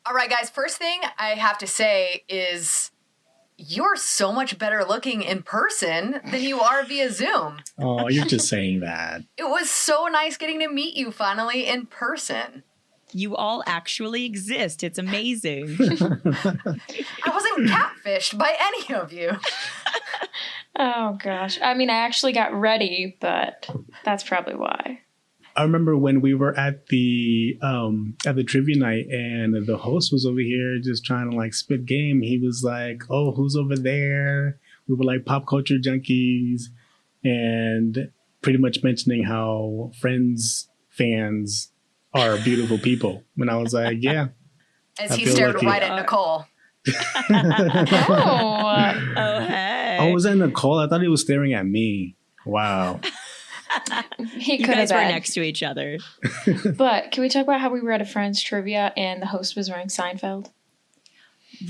All right, guys, first thing I have to say is you're so much better looking in person than you are via Zoom. Oh, you're just saying that. It was so nice getting to meet you finally in person. You all actually exist. It's amazing. I wasn't catfished by any of you. Oh, gosh. I mean, I actually got ready, but that's probably why. I remember when we were at the trivia night and the host was over here just trying to like spit game. He was like, "Oh, who's over there?" We were like pop culture junkies and pretty much mentioning how Friends fans are beautiful people. And I was like, yeah. As he stared right at Nicole. Oh, hey. Oh, was that Nicole? I thought he was staring at me. Wow. You guys were next to each other. But can we talk about how we were at a Friends trivia and the host was wearing Seinfeld?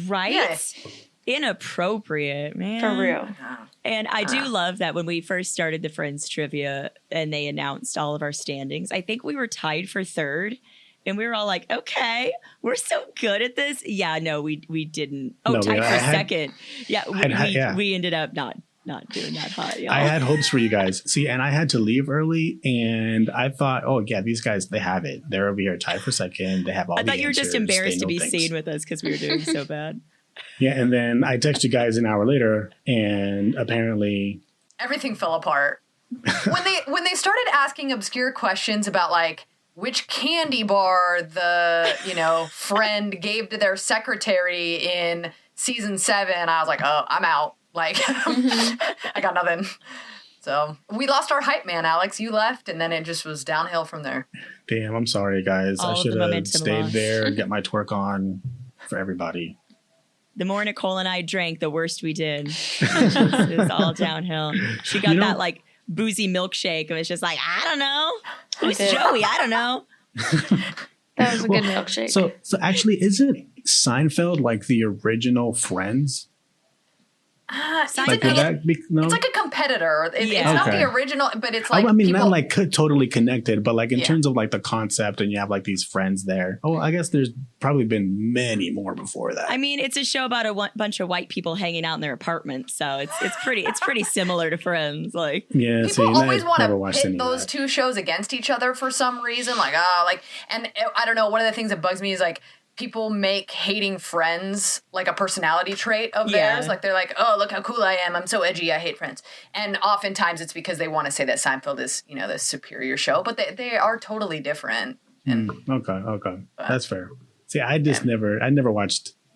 Right? Yes. Inappropriate, man. For real. And I do love that when we first started the Friends trivia and they announced all of our standings, I think we were tied for third. And we were all like, okay, we're so good at this. Yeah, no, we didn't. Oh, no, tied for second. Yeah, we ended up not doing that hot. Y'all. I had hopes for you guys. See, and I had to leave early, and I thought, oh, yeah, these guys, they have it. They're over here tied for second. They have all the answers. I thought you were just embarrassed to be seen with us because we were doing so bad. Yeah, and then I texted you guys an hour later, and apparently... everything fell apart. When they started asking obscure questions about, like, which candy bar the, friend gave to their secretary in season 7, I was like, oh, I'm out. Like, I got nothing. So we lost our hype man, Alex. You left, and then it just was downhill from there. Damn, I'm sorry, guys. I should have stayed there and get my twerk on for everybody. The more Nicole and I drank, the worse we did. It was all downhill. She got that, like, boozy milkshake. It was just like, I don't know. Who's Joey? I don't know. That was a good milkshake. So actually, isn't Seinfeld like the original Friends? It's like a competitor. It's not the original, but it's like not like totally connected, but like in terms of like the concept, and you have like these friends there. Oh, I guess there's probably been many more before that. I mean, it's a show about a bunch of white people hanging out in their apartment, so it's pretty similar to Friends. Like, yeah, people always want to pit those two shows against each other for some reason. And I don't know. One of the things that bugs me is like, people make hating Friends like a personality trait of theirs. Like, they're like, oh, look how cool I am. I'm so edgy. I hate Friends. And oftentimes it's because they want to say that Seinfeld is, the superior show. But they are totally different. And, okay. That's fair. See, I never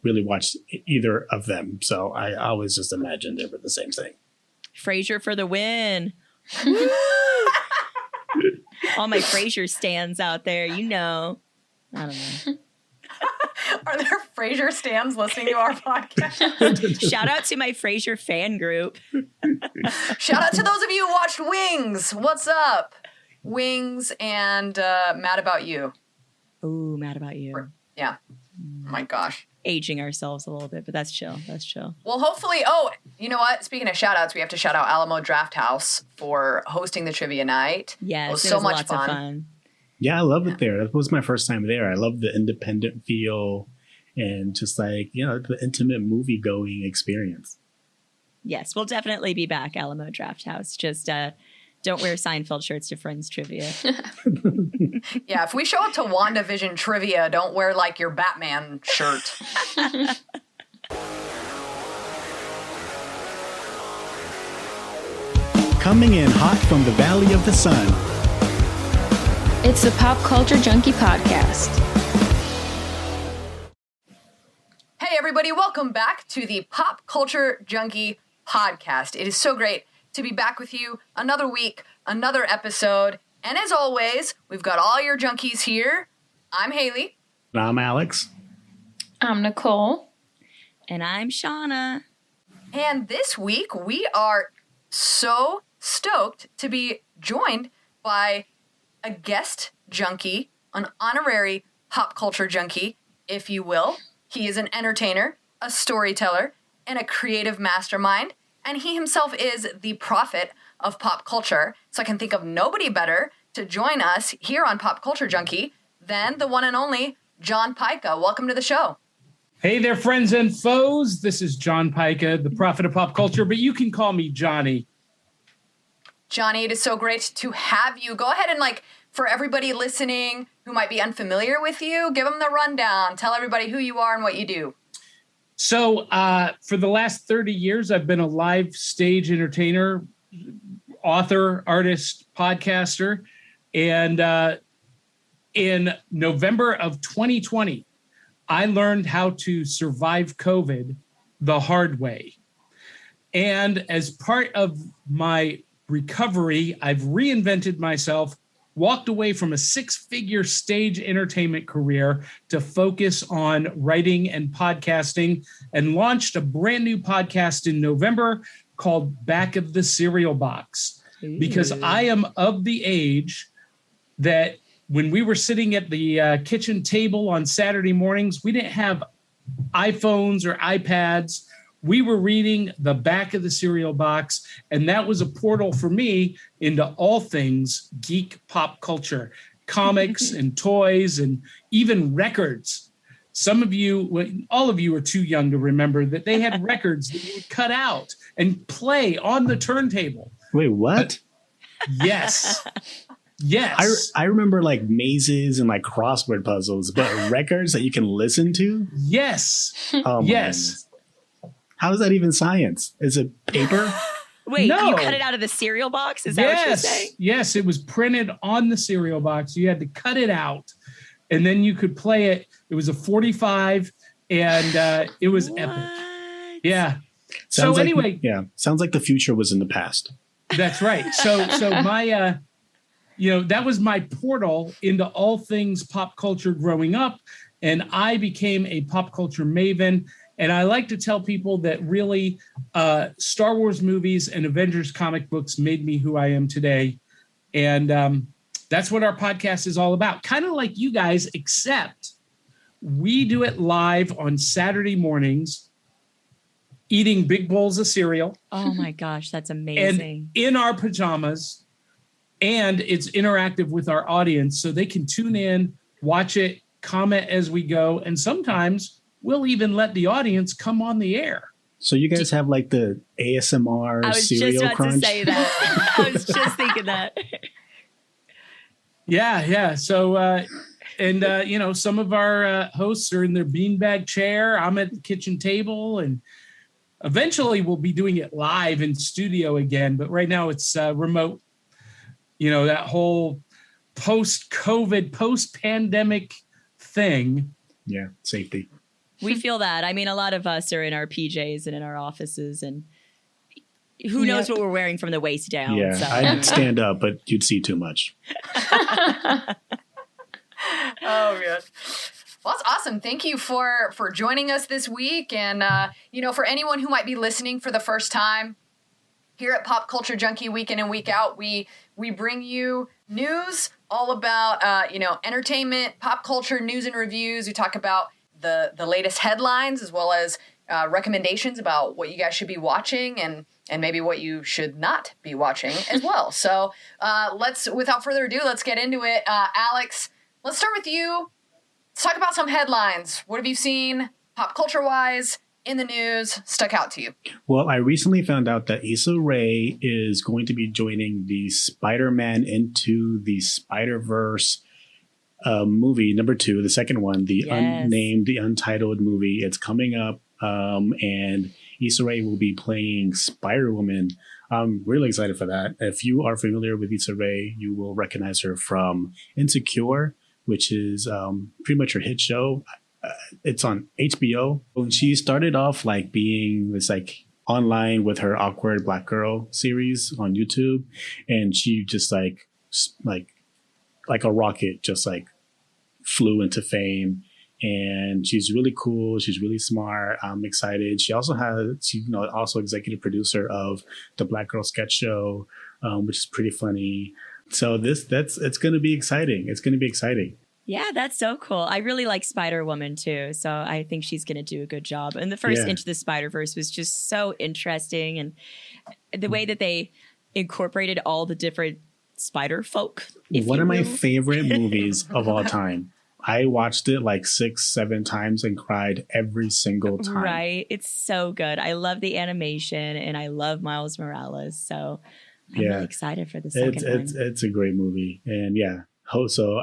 really watched either of them. So I always just imagined they were the same thing. Frasier for the win. All my Frasier stands out there, I don't know. Are there Frasier stans listening to our podcast? Shout out to my Frasier fan group. Shout out to those of you who watched Wings. What's up? Wings and Mad About You. Ooh, Mad About You. Yeah. Oh my gosh. Aging ourselves a little bit, but that's chill. Well, hopefully, you know what? Speaking of shout outs, we have to shout out Alamo Drafthouse for hosting the trivia night. Yes, it was so much fun. Yeah, I love it there. That was my first time there. I love the independent feel and just like, the intimate movie going experience. Yes, we'll definitely be back, Alamo Drafthouse. Just don't wear Seinfeld shirts to Friends trivia. Yeah, if we show up to WandaVision trivia, don't wear like your Batman shirt. Coming in hot from the Valley of the Sun. It's the Pop Culture Junkie Podcast. Hey, everybody. Welcome back to the Pop Culture Junkie Podcast. It is so great to be back with you another week, another episode. And as always, we've got all your junkies here. I'm Haley. And I'm Alex. I'm Nicole. And I'm Shauna. And this week, we are so stoked to be joined by a guest junkie, an honorary pop culture junkie, if you will. He is an entertainer, a storyteller, and a creative mastermind, and he himself is the prophet of pop culture. So I can think of nobody better to join us here on Pop Culture Junkie than the one and only John Pyka. Welcome to the show. Hey there, friends and foes. This is John Pyka, the prophet of pop culture, but you can call me Johnny. Johnny, it is so great to have you. Go ahead and, for everybody listening who might be unfamiliar with you, give them the rundown. Tell everybody who you are and what you do. So for the last 30 years, I've been a live stage entertainer, author, artist, podcaster. And in November of 2020, I learned how to survive COVID the hard way. And as part of my recovery, I've reinvented myself, walked away from a 6-figure stage entertainment career to focus on writing and podcasting, and launched a brand new podcast in November called Back of the Cereal Box. Ooh. Because I am of the age that when we were sitting at the kitchen table on Saturday mornings, we didn't have iPhones or iPads. We were reading the Back of the Cereal Box, and that was a portal for me into all things geek pop culture, comics and toys and even records. Some of you, all of you are too young to remember that they had records that you would cut out and play on the turntable. Wait, what? Yes. Yes. I remember mazes and crossword puzzles, but records that you can listen to? Yes. Oh, yes. How is that even science? Is it paper? Wait, no. You cut it out of the cereal box? Is that what you're saying? Yes, it was printed on the cereal box. You had to cut it out, and then you could play it. It was a 45, and it was epic. Yeah. Sounds like the future was in the past. That's right. So my that was my portal into all things pop culture growing up. And I became a pop culture maven. And I like to tell people that really Star Wars movies and Avengers comic books made me who I am today. And that's what our podcast is all about. Kind of like you guys, except we do it live on Saturday mornings, eating big bowls of cereal. Oh my gosh, that's amazing. And in our pajamas. And it's interactive with our audience, so they can tune in, watch it, comment as we go, and sometimes we'll even let the audience come on the air. So you guys have the ASMR cereal crunch? I was just about to say that. I was just thinking that. Yeah. So, some of our hosts are in their beanbag chair. I'm at the kitchen table, and eventually we'll be doing it live in studio again. But right now it's remote. That whole post-COVID, post-pandemic thing. Yeah, safety. We feel that. I mean, a lot of us are in our PJs and in our offices, and who knows what we're wearing from the waist down. Yeah, so. I'd stand up, but you'd see too much. Oh, yeah. Well, that's awesome. Thank you for joining us this week. And, for anyone who might be listening for the first time, here at Pop Culture Junkie, week in and week out, we bring you news all about, entertainment, pop culture, news and reviews. We talk about the latest headlines, as well as recommendations about what you guys should be watching and maybe what you should not be watching as well. So without further ado, let's get into it. Alex, let's start with you. Let's talk about some headlines. What have you seen pop culture-wise in the news stuck out to you? Well, I recently found out that Issa Rae is going to be joining the Spider-Man Into the Spider-Verse movie number 2, the second one, the unnamed, the untitled movie. It's coming up, and Issa Rae will be playing Spider-Woman. I'm really excited for that. If you are familiar with Issa Rae, you will recognize her from Insecure, which is pretty much her hit show. It's on HBO. When she started off being this online with her Awkward Black Girl series on YouTube, and she just like a rocket just flew into fame. And she's really cool. She's really smart. I'm excited. She's also executive producer of the Black Girl Sketch Show, which is pretty funny. So it's going to be exciting. It's going to be exciting. Yeah, that's so cool. I really like Spider-Woman too, so I think she's going to do a good job. And the first Into the Spider-Verse was just so interesting, and the way that they incorporated all the different spider folk. One of my favorite movies of all time. I watched it like 6-7 times and cried every single time. Right. It's so good. I love the animation and I love Miles Morales. So I'm really excited for the second one. It's a great movie. And yeah, so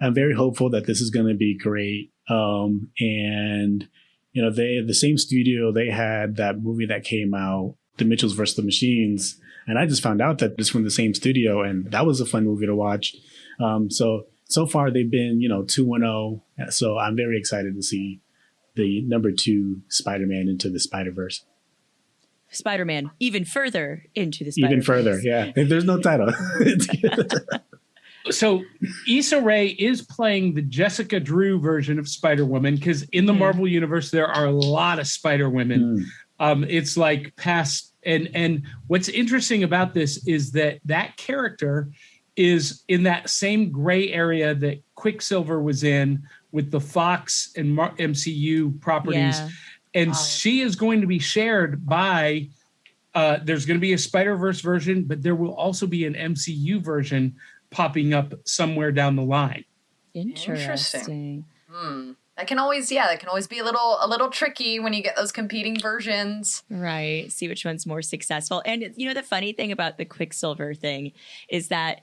I'm very hopeful that this is going to be great. And you know, the same studio, they had that movie that came out, The Mitchells vs. the Machines. And I just found out that it's from the same studio, and that was a fun movie to watch. So far they've been, 2-0. So I'm very excited to see the number 2 Spider-Man Into the Spider-Verse. Spider-Man even further into the Spider-Verse. Even further, yeah. There's no title. So Issa Rae is playing the Jessica Drew version of Spider-Woman, because in the Marvel universe, there are a lot of Spider-Women. It's like past. And what's interesting about this is that character is in that same gray area that Quicksilver was in with the Fox and MCU properties. Yeah. And she is going to be shared by, there's going to be a Spider-Verse version, but there will also be an MCU version popping up somewhere down the line. Interesting. That can always be a little tricky when you get those competing versions. Right. See which one's more successful. And the funny thing about the Quicksilver thing is that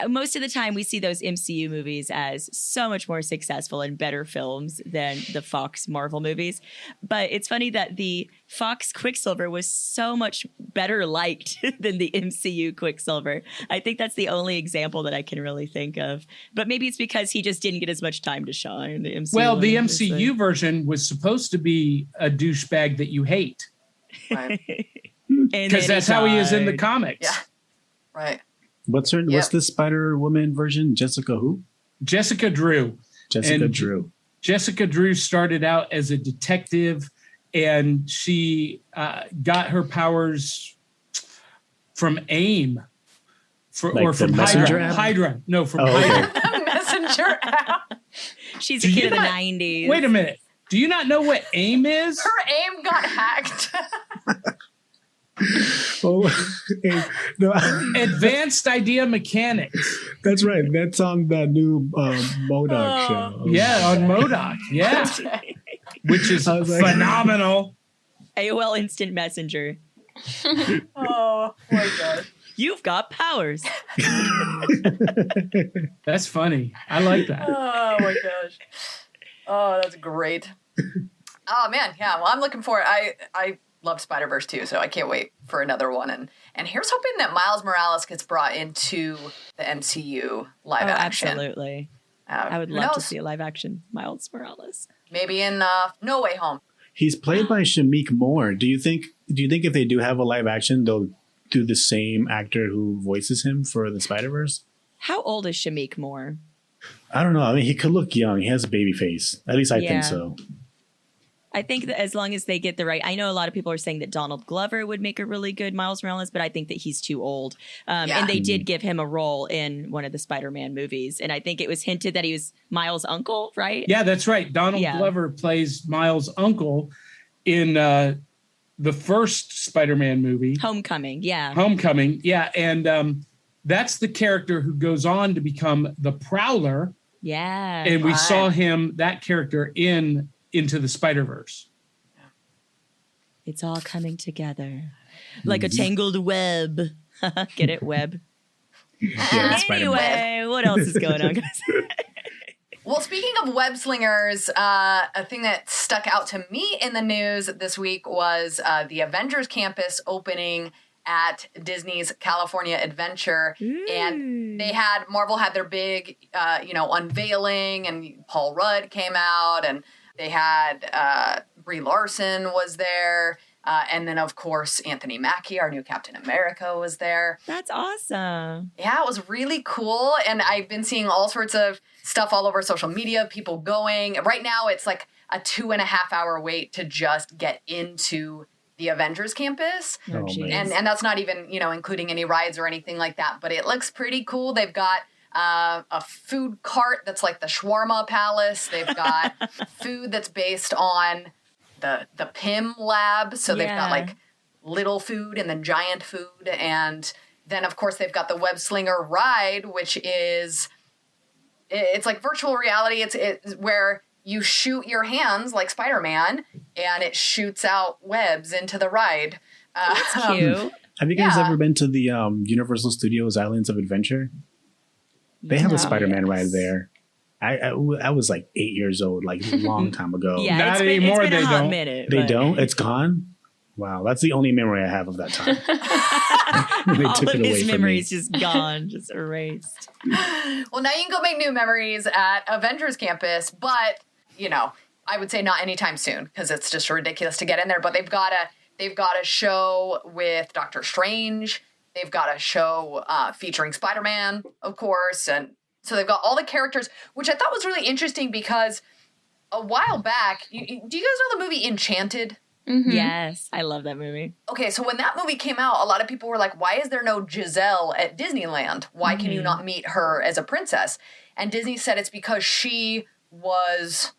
most of the time we see those MCU movies as so much more successful and better films than the Fox Marvel movies. But it's funny that the Fox Quicksilver was so much better liked than the MCU Quicksilver. I think that's the only example that I can really think of. But maybe it's because he just didn't get as much time to shine. The MCU well, the MCU version was supposed to be a douchebag that you hate. Right. Because that's how he is in the comics. Yeah. Right. What's the Spider-Woman version? Jessica who? Jessica Drew. Drew. Jessica Drew started out as a detective, and she got her powers from AIM, or from Hydra. No, from Hydra. Okay. Messenger app. She's a kid of the 90s. Wait a minute. Do you not know what AIM is? Her AIM got hacked. Advanced Idea Mechanics. That's right. That's on the new MODOK show. Yeah, on MODOK. Yeah. Right. Which is phenomenal. AOL Instant Messenger. Oh my God. You've got powers. That's funny. I like that. Oh my gosh. Oh, that's great. Oh man, yeah. Well, I'm looking forward. I love Spider-Verse too, so I can't wait for another one. And here's hoping that Miles Morales gets brought into the MCU live action. Absolutely. I would love to see a live action Miles Morales. Maybe in No Way Home. He's played by Shameik Moore. Do you think if they do have a live action, they'll do the same actor who voices him for the Spider-Verse? How old is Shameik Moore? I don't know. I mean, he could look young. He has a baby face. At least I think so. I think that as long as they get the right, I know a lot of people are saying that Donald Glover would make a really good Miles Morales, but I think that he's too old. And they did give him a role in one of the Spider-Man movies. And I think it was hinted that he was Miles' uncle, right? Yeah, that's right. Donald Glover plays Miles' uncle in the first Spider-Man movie. Homecoming, yeah. And that's the character who goes on to become the Prowler. Yeah. And we saw that character in Into the Spider-Verse. It's all coming together like a tangled web. Get it, web? Yeah, anyway, what else is going on, guys? Well, speaking of web slingers, a thing that stuck out to me in the news this week was the Avengers campus opening at Disney's California Adventure. Ooh. And Marvel had their big, unveiling, and Paul Rudd came out, and they had Brie Larson was there. And then, of course, Anthony Mackie, our new Captain America, was there. That's awesome. Yeah, it was really cool. And I've been seeing all sorts of stuff all over social media, people going. Right now, it's like a 2.5-hour wait to just get into the Avengers campus. Oh, and that's not even, including any rides or anything like that. But it looks pretty cool. They've got a food cart that's like the Shawarma Palace. They've got food that's based on the PIM lab. So they've got like little food and then giant food. And then, of course, they've got the Web Slinger ride, which is it's like virtual reality. It's where you shoot your hands like Spider-Man, and it shoots out webs into the ride. That's cute. Have you guys ever been to the Universal Studios Islands of Adventure? They have a Spider-Man ride there. I was like 8 years old, like a long time ago. Yeah, Not it's anymore, been they a hot don't. minute. They but- don't? It's gone? Wow, that's the only memory I have of that time. They All took of it away his from memories me. just gone, just erased. Well, now you can go make new memories at Avengers Campus, but, you know, I would say not anytime soon because it's just ridiculous to get in there. But they've got a show with Doctor Strange. They've got a show featuring Spider-Man, of course. And so they've got all the characters, which I thought was really interesting because a while back, do you guys know the movie Enchanted? Mm-hmm. Yes, I love that movie. Okay, so when that movie came out, a lot of people were like, why is there no Giselle at Disneyland? Why can you not meet her as a princess? And Disney said it's because she was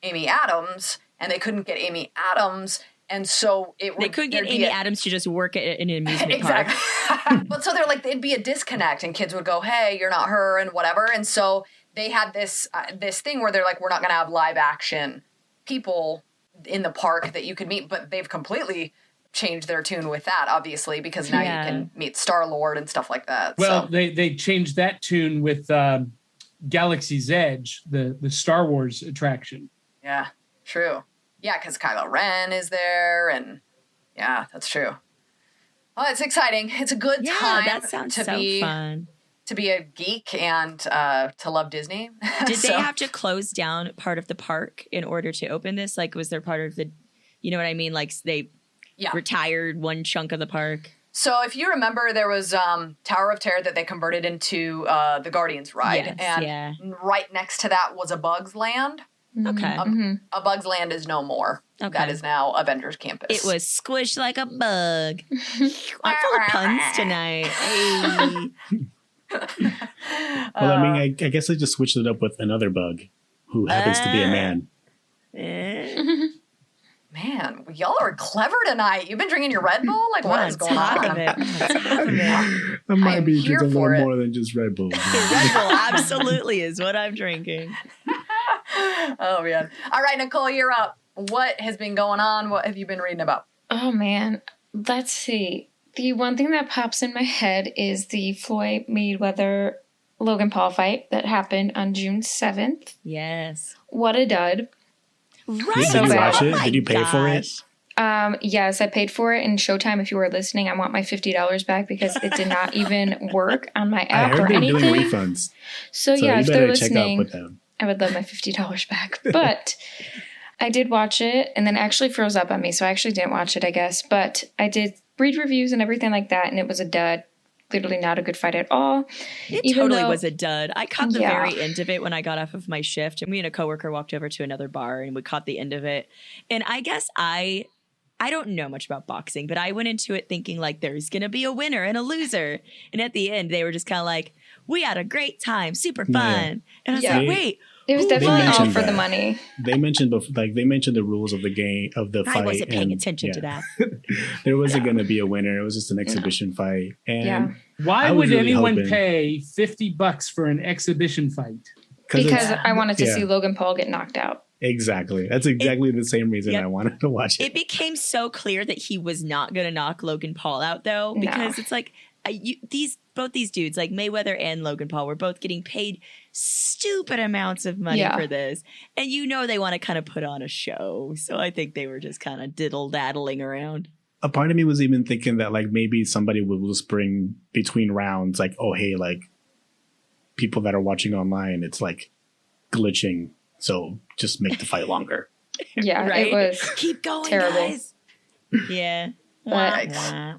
Amy Adams, and they couldn't get Amy Adams, and so They couldn't get Amy Adams to just work at an amusement park. Exactly. But so they're like, it'd be a disconnect, and kids would go, hey, you're not her, and whatever. And so they had this thing where they're like, we're not going to have live action people in the park that you could meet, but they've completely changed their tune with that, obviously, because now you can meet Star-Lord and stuff like that. Well, so. they changed that tune with Galaxy's Edge, the Star Wars attraction. Yeah, true. Yeah, because Kylo Ren is there, and yeah, that's true. Well, it's exciting. It's a good time that sounds to so be fun. to be a geek and to love Disney. Did So- they have to close down part of the park in order to open this? Like, was there part of the, you know what I mean? Like, they retired one chunk of the park? So if you remember, there was Tower of Terror that they converted into the Guardians ride. Yes, and right next to that was a Bug's Land. Okay. A Bug's Land is no more. Okay. That is now Avengers Campus. It was squished like a bug. I'm full of puns tonight. Hey. Well, I mean, I guess they just switched it up with another bug who happens to be a man. Man, y'all are clever tonight. You've been drinking your Red Bull? Like, what is going top on? of it. On top of it. I might am be here drinking a for little it. more than just Red Bull. Red Bull absolutely is what I'm drinking. Oh, man. All right, Nicole, you're up. What has been going on? What have you been reading about? Oh, man. Let's see. The one thing that pops in my head is the Floyd Mayweather Logan Paul fight that happened on June 7th. Yes. What a dud. Right. Did So you bad. watch it? Oh my Did you pay for it? gosh. Yes, I paid for it. And Showtime, if you were listening, I want my $50 back because it did not even work on my I app or heard they're doing anything. refunds. So So yeah, you if they're better check out listening, with them. I would love my $50 back. But I did watch it and then it actually froze up on me. So I actually didn't watch it, I guess. But I did read reviews and everything like that. And it was a dud. Literally not a good fight at all. It Even totally though- was a dud. I caught the Yeah. very end of it when I got off of my shift, and me and a coworker walked over to another bar and we caught the end of it. And I guess I don't know much about boxing, but I went into it thinking like there's gonna be a winner and a loser. And at the end, they were just kind of like, "We had a great time, super fun." Yeah. And I was Yeah. like, "Wait, It was Who definitely all mentioned for the that. money. They mentioned the rules of the game of the fight. I wasn't paying and, attention to yeah, that." There wasn't going to be a winner. It was just an exhibition fight. And Yeah. Why I was would really anyone hoping- pay $50 for an exhibition fight? Because it's- I wanted to yeah. see Logan Paul get knocked out. Exactly. That's exactly the same reason Yep. I wanted to watch it. It became so clear that he was not going to knock Logan Paul out, though, No. because it's like both these dudes, like Mayweather and Logan Paul, were both getting paid stupid amounts of money Yeah. for this, and they want to kind of put on a show. So I think they were just kind of diddle daddling around. A part of me was even thinking that like maybe somebody would just bring between rounds like, oh hey, like people that are watching online, it's like glitching, so just make the fight longer. Yeah, Right? it was. Keep going, terrible. guys. Yeah. But- Wah.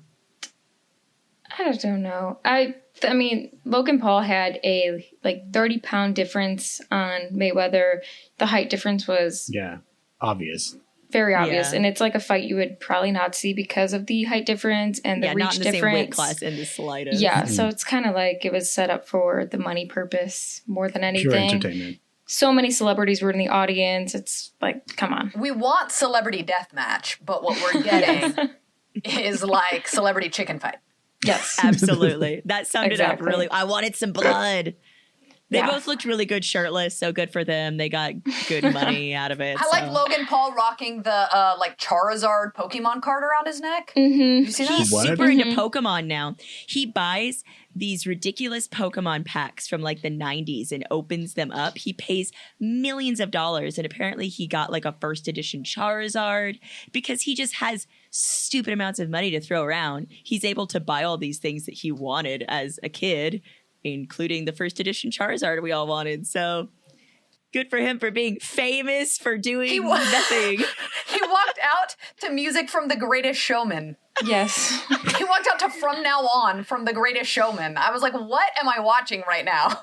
I don't know. I mean, Logan Paul had a 30-pound difference on Mayweather. The height difference was Yeah, obvious. very obvious, Yeah. and it's like a fight you would probably not see because of the height difference and the Yeah, reach not in the difference. same weight class in the slightest. Yeah, so it's kind of like it was set up for the money purpose more than Pure anything. entertainment. So many celebrities were in the audience. It's like, come on. We want celebrity deathmatch, but what we're getting is like celebrity chicken fight. Yes. Absolutely. That summed it up Exactly. really. I wanted some blood. They both looked really good shirtless, so good for them. They got good money out of it. I like Logan Paul rocking the like Charizard Pokemon card around his neck. Mm-hmm. You see that? He's What? super into Pokemon now. He buys these ridiculous Pokemon packs from like the 90s and opens them up. He pays millions of dollars, and apparently he got like a first edition Charizard because he just has stupid amounts of money to throw around. He's able to buy all these things that he wanted as a kid, including the first edition Charizard we all wanted. So good for him for being famous for doing nothing. He walked out to music from The Greatest Showman. Yes. He walked out to From Now On from The Greatest Showman. I was like, what am I watching right now?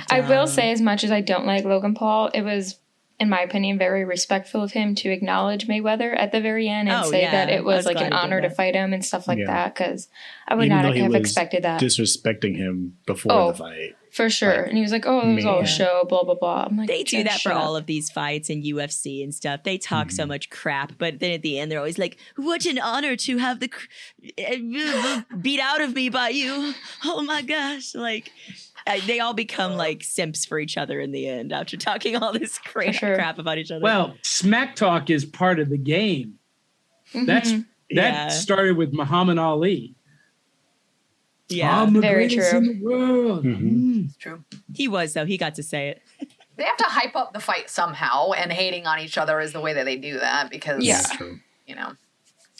I will say, as much as I don't like Logan Paul, it was, in my opinion, very respectful of him to acknowledge Mayweather at the very end and say that it was like an honor to fight him and stuff like that, because I would not have expected that. Disrespecting him before the fight. For sure. And he was like, oh, it was all a show, blah, blah, blah. I'm like, they do that for all of these fights in UFC and stuff. They talk so much crap, but then at the end, they're always like, what an honor to have the beat out of me by you. Oh my gosh. Like, they all become like simps for each other in the end after talking all this crap about each other. Well, smack talk is part of the game. Mm-hmm. That started with Muhammad Ali. Yeah, I'm the very greatest true. in the world. It's true. He was, though. He got to say it. They have to hype up the fight somehow, and hating on each other is the way that they do that because, you know,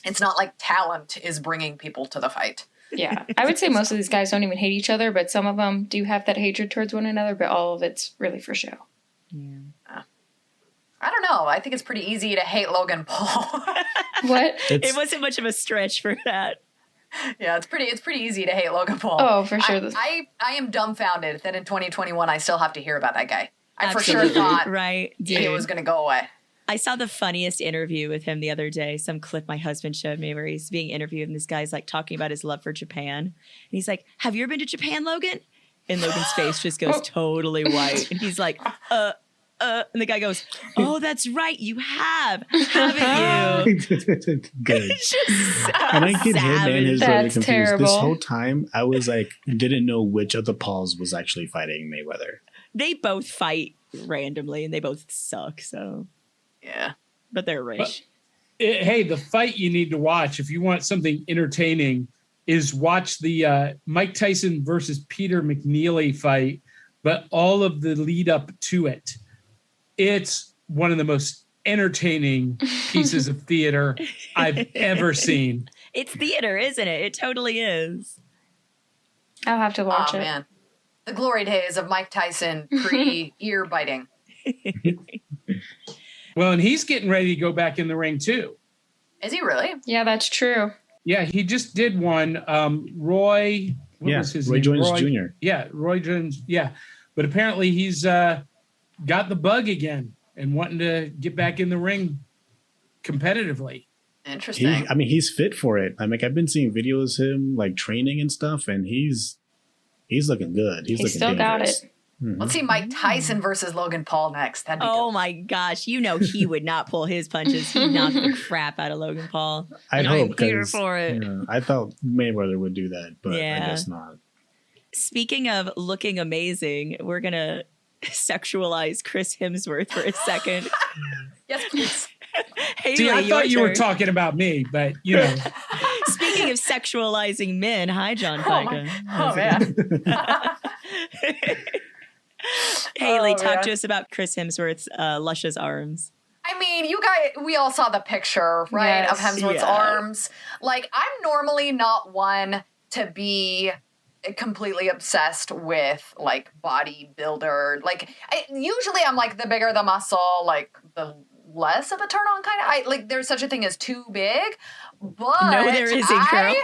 it's not like talent is bringing people to the fight. Yeah. I would say most of these guys don't even hate each other, but some of them do have that hatred towards one another, but all of it's really for show. Yeah. I don't know. I think it's pretty easy to hate Logan Paul. What? It wasn't much of a stretch for that. Yeah, it's pretty easy to hate Logan Paul. Oh, for sure. I am dumbfounded that in 2021 I still have to hear about that guy. I Absolutely. for sure thought he was going to go away. I saw the funniest interview with him the other day. Some clip my husband showed me where he's being interviewed and this guy's like talking about his love for Japan. And he's like, have you ever been to Japan, Logan? And Logan's face just goes totally white. And he's like, and the guy goes, oh, that's right. You have, haven't you? Good. So and I get him and his brother confused. Terrible. This whole time, I was like, didn't know which of the Pauls was actually fighting Mayweather. They both fight randomly and they both suck. So, yeah. But they're rich. Hey, the fight you need to watch if you want something entertaining is watch the Mike Tyson versus Peter McNeely fight, but all of the lead up to it. It's one of the most entertaining pieces of theater I've ever seen. It's theater, isn't it? It totally is. I'll have to watch it. Man. The glory days of Mike Tyson pre-ear biting. Well, and he's getting ready to go back in the ring, too. Is he really? Yeah, that's true. Yeah, he just did one. Roy, what was his Roy name? Jones Jr. Yeah, Roy Jones. Yeah. But apparently he's got the bug again and wanting to get back in the ring competitively. Interesting. He's fit for it. I've been seeing videos of him like training and stuff, and he's looking good. He's looking still dangerous. got it. Mm-hmm. Let's see Mike Tyson versus Logan Paul next. That'd be Oh good. my gosh. You know he would not pull his punches. He'd knock the crap out of Logan Paul. I And hope, I'm here 'cause, for it. I thought Mayweather would do that, but I guess not. Speaking of looking amazing, we're going to sexualize Chris Hemsworth for a second. Yes, please. Haley, See, I your thought you were turn. talking about me, but you know. Speaking of sexualizing men, hi, John Pyka. Oh, man. Haley, Oh, talk man. to us about Chris Hemsworth's luscious arms. I mean, you guys, we all saw the picture, right, Yes. of Hemsworth's Yeah. arms. Like, I'm normally not one to be completely obsessed with, like, bodybuilder. Like, usually I'm like, the bigger the muscle, like, the less of a turn on kind of. Like, there's such a thing as too big. But No, there isn't, girl.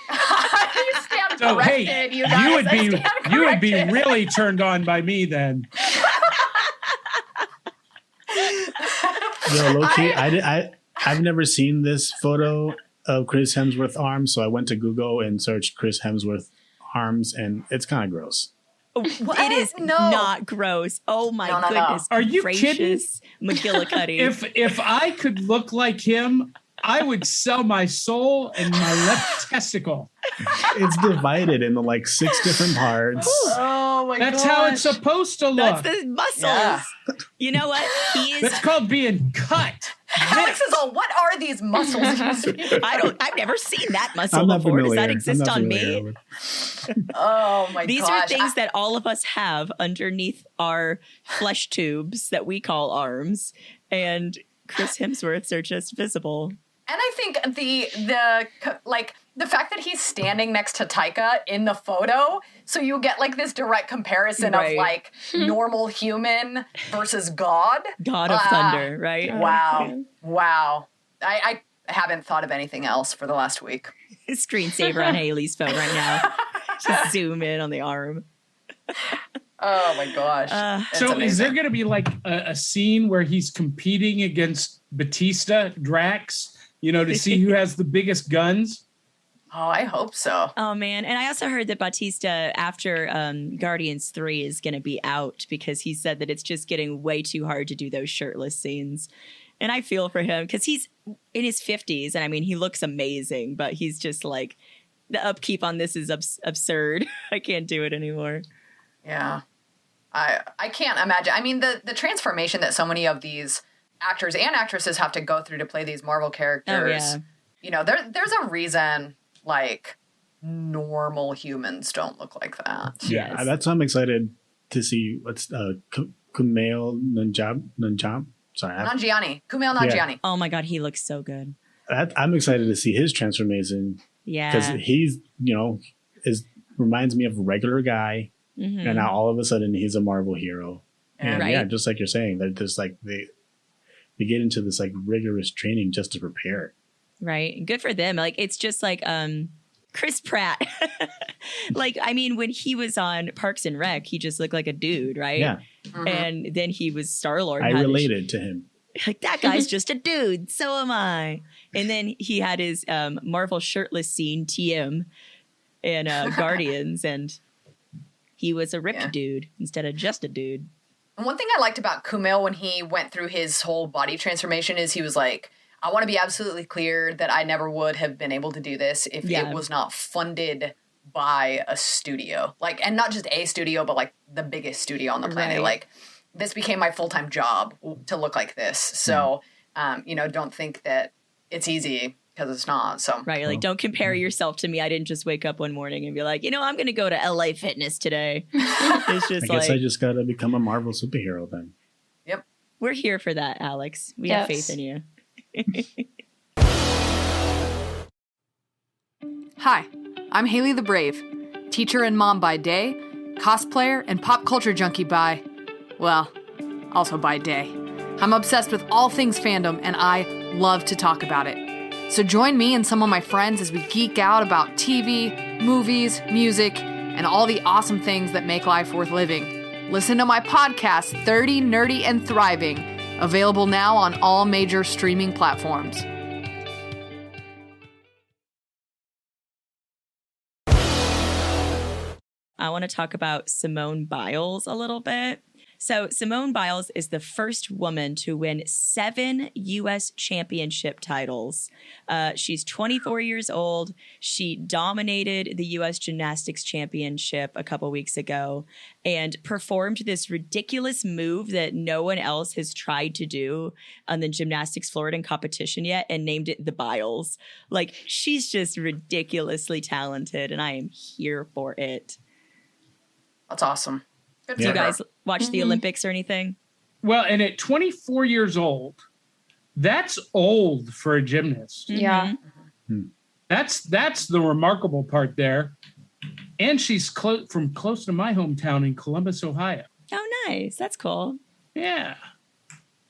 I stand So corrected, hey, you guys. you would I be stand corrected. really turned on by me then. Yo, low key, I've never seen this photo of Chris Hemsworth arms, so I went to Google and searched Chris Hemsworth arms, and it's kind of gross. What? It is No. not gross. Oh my No. goodness. Are you gracious, McGillicuddy. If I could look like him, I would sell my soul and my left testicle. It's divided into like 6 different parts. Oh Oh my god. That's how it's supposed to look. That's the muscles. Yeah. You know what? He is. That's called being cut. Alex is all, what are these muscles? I've never seen that muscle I'm not before. Does familiar. that exist on me? with- Oh my These gosh. are things that all of us have underneath our flesh tubes that we call arms, and Chris Hemsworth's are just visible. And I think the fact that he's standing next to Taika in the photo, so you get like this direct comparison of Right. like normal human versus God. God of Thunder, right? Wow. I haven't thought of anything else for the last week. Screensaver on Haley's phone right now. Just zoom in on the arm. Oh my gosh. It's So is amazing. there going to be like a scene where he's competing against Batista, Drax, to see who has the biggest guns? Oh, I hope so. Oh man, and I also heard that Bautista after Guardians 3 is going to be out because he said that it's just getting way too hard to do those shirtless scenes. And I feel for him because he's in his 50s and I mean he looks amazing, but he's just like the upkeep on this is absurd. I can't do it anymore. Yeah. I can't imagine. I mean, the transformation that so many of these actors and actresses have to go through to play these Marvel characters. Oh, yeah. There's a reason like normal humans don't look like that. Yeah, Yes. that's why I'm excited to see what's Kumail Nanjiani. Sorry, Nanjiani. Kumail Nanjiani. Oh my God, he looks so good. I'm excited to see his transformation because Yeah. he's reminds me of a regular guy, Mhm. and now all of a sudden he's a Marvel hero. And Right. yeah, just like you're saying, that there's like they get into this like rigorous training just to prepare. Right. Good for them. Like it's just like Chris Pratt. Like I mean when he was on Parks and Rec, he just looked like a dude, right? Yeah, Mhm. And then he was Star-Lord. I and had related to him. like that guy's just a dude, so am I. And then he had his Marvel shirtless scene TM in Guardians and he was a ripped Yeah. dude instead of just a dude. And one thing I liked about Kumail when he went through his whole body transformation is he was like, I want to be absolutely clear that I never would have been able to do this if Yeah. it was not funded by a studio. Like, and not just a studio, but like the biggest studio on the planet. Right. Like, this became my full-time job to look like this. So, don't think that it's easy because it's not. So, Right. Like don't compare yourself to me. I didn't just wake up one morning and be like, I'm gonna go to LA Fitness today. It's just I guess like I just gotta become a Marvel superhero then. we're here for that, Alex. We have faith in you. Hi, I'm Haley the Brave, teacher and mom by day, cosplayer and pop culture junkie by, well, also by day. I'm obsessed with all things fandom and I love to talk about it. So join me and some of my friends as we geek out about TV, movies, music, and all the awesome things that make life worth living. Listen to my podcast, 30 Nerdy and Thriving, available now on all major streaming platforms. I want to talk about Simone Biles a little bit. So Simone Biles is the first woman to win 7 U.S. championship titles. She's 24 years old. She dominated the U.S. Gymnastics Championship a couple weeks ago and performed this ridiculous move that no one else has tried to do on the gymnastics floor in competition yet and named it the Biles. Like, she's just ridiculously talented, and I am here for it. That's awesome. Good Do for you her. guys watch the Olympics or anything? Well, and at 24 years old, that's old for a gymnast. Yeah. That's the remarkable part there. And she's from close to my hometown in Columbus, Ohio. Oh, nice. That's cool. Yeah.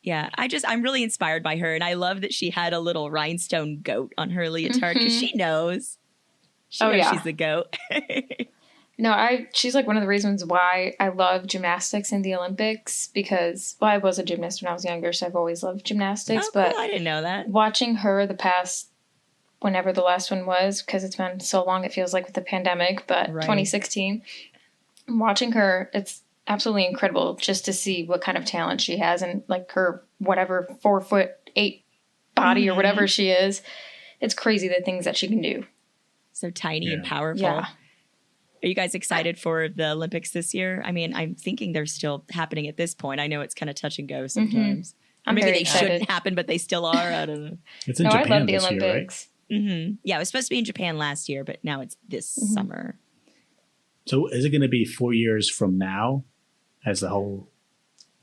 Yeah, I'm really inspired by her. And I love that she had a little rhinestone goat on her leotard because she knows. She Oh, knows yeah. she's the goat. No, she's like one of the reasons why I love gymnastics in the Olympics because, I was a gymnast when I was younger, so I've always loved gymnastics. Oh, But cool. I didn't know that. watching her the past, whenever the last one was, because it's been so long, it feels like with the pandemic, but Right. 2016, watching her, it's absolutely incredible just to see what kind of talent she has and like her whatever 4'8" body or whatever she is. It's crazy the things that she can do. So tiny and Yeah. powerful. Yeah. Are you guys excited for the Olympics this year? I mean, I'm thinking they're still happening at this point. I know it's kind of touch and go sometimes. I'm Maybe very they excited. shouldn't happen, but they still are. I don't know. It's in No, I Japan love the this year, right? Olympics. Yeah, it was supposed to be in Japan last year, but now it's this summer. So is it going to be 4 years from now as the whole,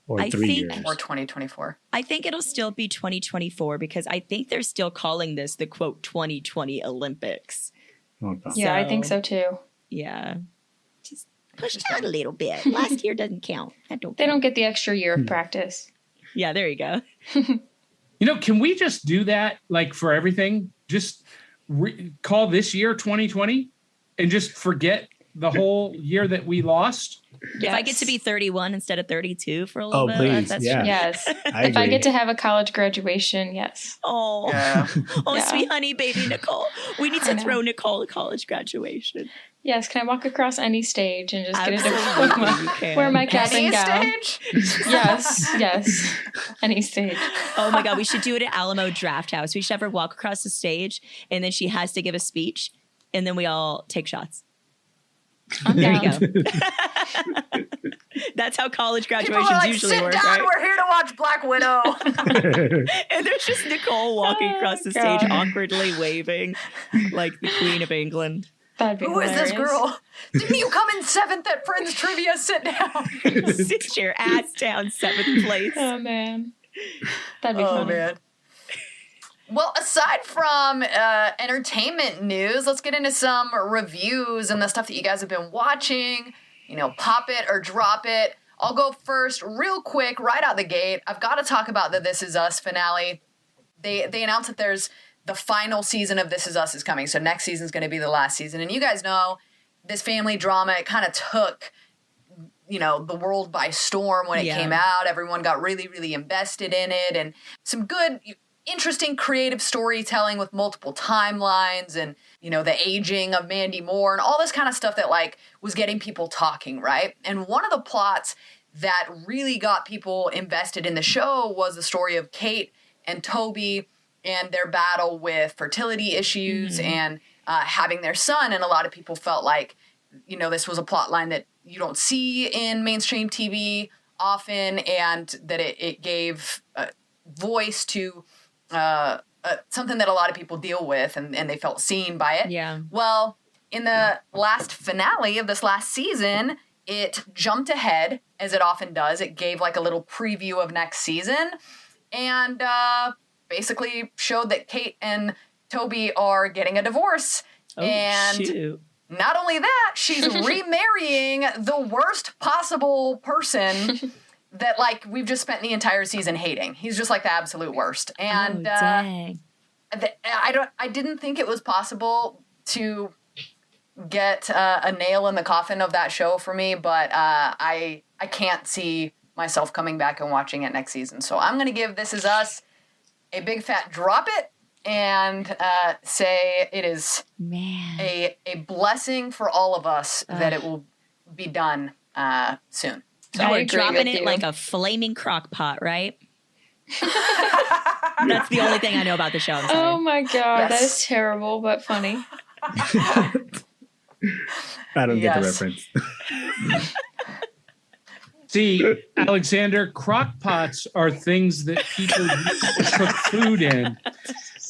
or I 3 think- years? Or 2024. I think it'll still be 2024 because I think they're still calling this the quote 2020 Olympics. Okay. Yeah, I think so too. Yeah. Just push down a little bit. Last year doesn't count. I don't They count. don't get the extra year of practice. Yeah, there you go. Can we just do that like for everything? Just call this year 2020 and just forget the whole year that we lost? If I get to be 31 instead of 32 for a little bit, please, that's yeah. Yes. I If I agree. get to have a college graduation, yes. Oh, Yeah. oh, Yeah. sweet honey, baby Nicole. We need I to know. throw Nicole a college graduation. Yes, can I walk across any stage and just get a Absolutely, diploma? you can. Wear my cap Any and gown. stage? Yes. Any stage. Oh my God, we should do it at Alamo Draft House. We should have her walk across the stage, and then she has to give a speech, and then we all take shots. There you go. That's how college People graduations are like, usually sit work, down, right? we're here to watch Black Widow. And there's just Nicole walking across the God. stage, awkwardly waving like the Queen of England. That'd be Who is hilarious. this girl? Didn't you come in 7th at Friends Trivia? Sit down. Sit your ass down, 7th place. Oh, man. That'd be Oh, funny. man. Well, aside from entertainment news, let's get into some reviews and the stuff that you guys have been watching. Pop it or drop it. I'll go first real quick, right out the gate. I've got to talk about the This Is Us finale. They announced that there's the final season of This Is Us is coming. So next season's going to be the last season. And you guys know this family drama, it kind of took, the world by storm when it came out. Everyone got really, really invested in it. And some good, interesting, creative storytelling with multiple timelines and, the aging of Mandy Moore and all this kind of stuff that, was getting people talking, right? And one of the plots that really got people invested in the show was the story of Kate and Toby and their battle with fertility issues and having their son. And a lot of people felt like, this was a plot line that you don't see in mainstream TV often, and that it gave voice to something that a lot of people deal with, and they felt seen by it. Yeah. Well, in the last finale of this last season, it jumped ahead, as it often does. It gave a little preview of next season, and basically showed that Kate and Toby are getting a divorce. Oh, and shoot. not only that, she's remarrying the worst possible person that we've just spent the entire season hating. He's just the absolute worst. And dang. I didn't think it was possible to get a nail in the coffin of that show for me, but I can't see myself coming back and watching it next season. So I'm going to give This Is Us a big fat drop it and say it is Man. a blessing for all of us that it will be done soon. So I we're agree dropping with it you. like a flaming crock pot, right? That's the only thing I know about the show. I'm sorry. Oh my God, that Yes. is terrible but funny. I don't get the Yes. reference. See, Alexander, crock pots are things that people use to cook food in.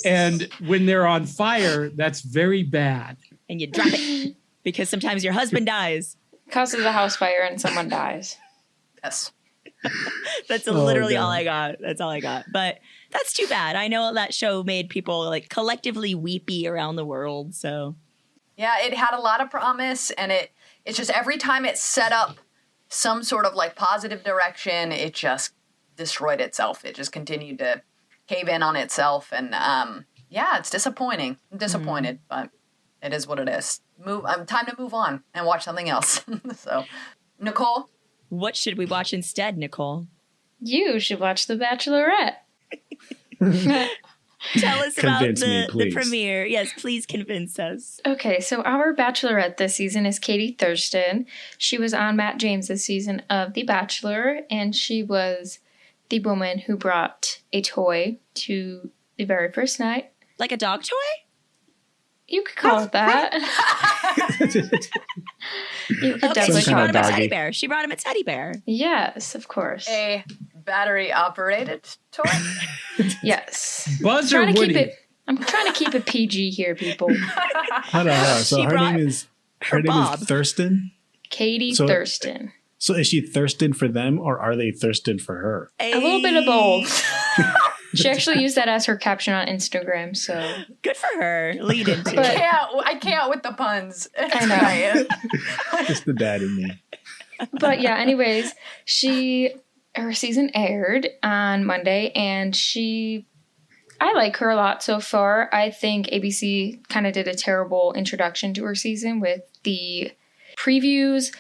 And when they're on fire, that's very bad. And you drop it because sometimes your husband dies. Causes a house fire and someone dies. Yes. That's Oh, literally God. all I got. That's all I got. But that's too bad. I know that show made people collectively weepy around the world. So Yeah, it had a lot of promise, and it's just every time it set up some sort of positive direction, it just destroyed itself. It just continued to cave in on itself, and it's disappointing. I'm disappointed, but it is what it is. Time to move on and watch something else. So, Nicole, what should we watch instead, Nicole? You should watch The Bachelorette. Tell us about Convince me, the please. premiere. Yes, please convince us. Okay, so our Bachelorette this season is Katie Thurston. She was on Matt James' season of The Bachelor, and she was the woman who brought a toy to the very first night. Like a dog toy? You could call it that. You could Okay, definitely she Some brought kind him of a teddy doggy. bear. She brought him a teddy bear. She brought him a teddy bear. Yes, of course. A battery operated toy. Yes. Buzz or Trying to keep Woody? it. I'm trying to keep it PG here, people. Hold on. So She her brought name is Bob. Thurston. Katie So- Thurston. So is she thirsting for them, or are they thirsting for her? A little bit of both. She actually used that as her caption on Instagram, so Good for her. Lead into But- it. I can't with the puns. I know. It's the dad in me. but yeah, anyways, her season aired on Monday and I like her a lot so far. I think ABC kind of did a terrible introduction to her season with the previews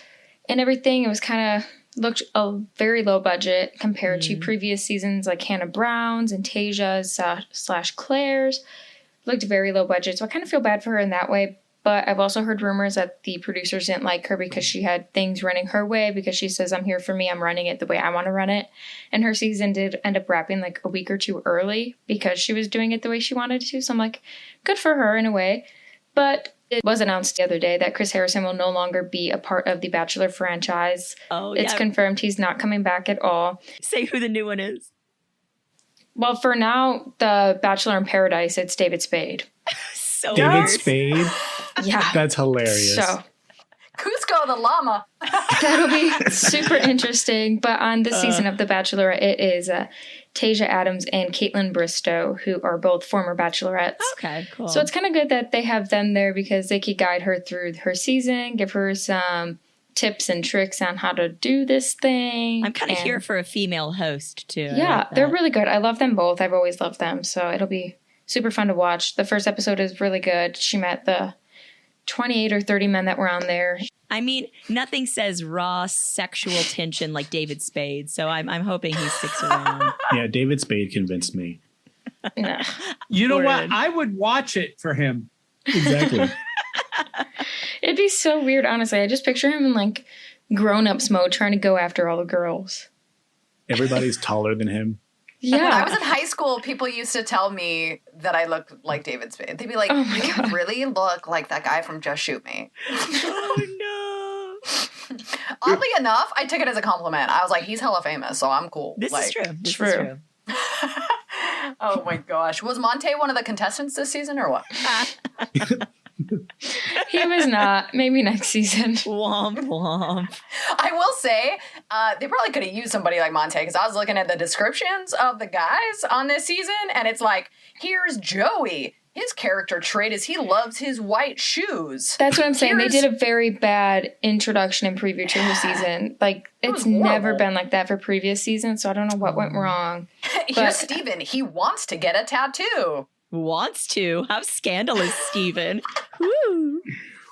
and everything. It was kind of looked a very low budget compared to previous seasons like Hannah Brown's and Tasia's / Claire's. Looked very low budget, so I kind of feel bad for her in that way. But I've also heard rumors that the producers didn't like her because she had things running her way, because she says, I'm here for me, I'm running it the way I want to run it. And her season did end up wrapping like a week or two early because she was doing it the way she wanted to. So I'm like, good for her in a way. But it was announced the other day that Chris Harrison will no longer be a part of the Bachelor franchise. Oh, It's yeah. confirmed he's not coming back at all. Say who the new one is. Well, for now, the Bachelor in Paradise, it's David Spade. So David weird. Spade? Yeah. That's hilarious. So Cusco the llama. that'll be super interesting. But on this season of The Bachelor, it is Tasia Adams and Caitlin Bristow, who are both former Bachelorettes. Okay, cool. So it's kind of good that they have them there because they could guide her through her season, give her some tips and tricks on how to do this thing. I'm kind of And here for a female host, too. I yeah, like they're that. really good. I love them both. I've always loved them. So it'll be super fun to watch. The first episode is really good. She met the 28 or 30 men that were on there. I mean, nothing says raw sexual tension like David Spade, so I'm hoping he sticks around. Yeah, David Spade convinced me. No. You know what? Word. I would watch it for him. Exactly. It'd be so weird, honestly. I just picture him in like grown-ups mode trying to go after all the girls. Everybody's taller than him. When I Yeah. was in high school, people used to tell me that I looked like David Spade. They'd be like, Oh my you God. really look like that guy from Just Shoot Me. Oh, no. Oddly enough, I took it as a compliment. I was like, he's hella famous, so I'm cool. This Like, is true. This True. is true. Oh my gosh. Was Monte one of the contestants this season or what? He was not. Maybe next season. Womp womp. I will say, they probably could have used somebody like Monte because I was looking at the descriptions of the guys on this season, and it's like, here's Joey. His character trait is he loves his white shoes. That's what I'm saying. They Here's- did a very bad introduction and preview to her season. Like, It was it's never horrible. been like that for previous seasons, so I don't know what went wrong. Here's But- Steven. He wants to get a tattoo. Wants to. How scandalous, Steven. Woo.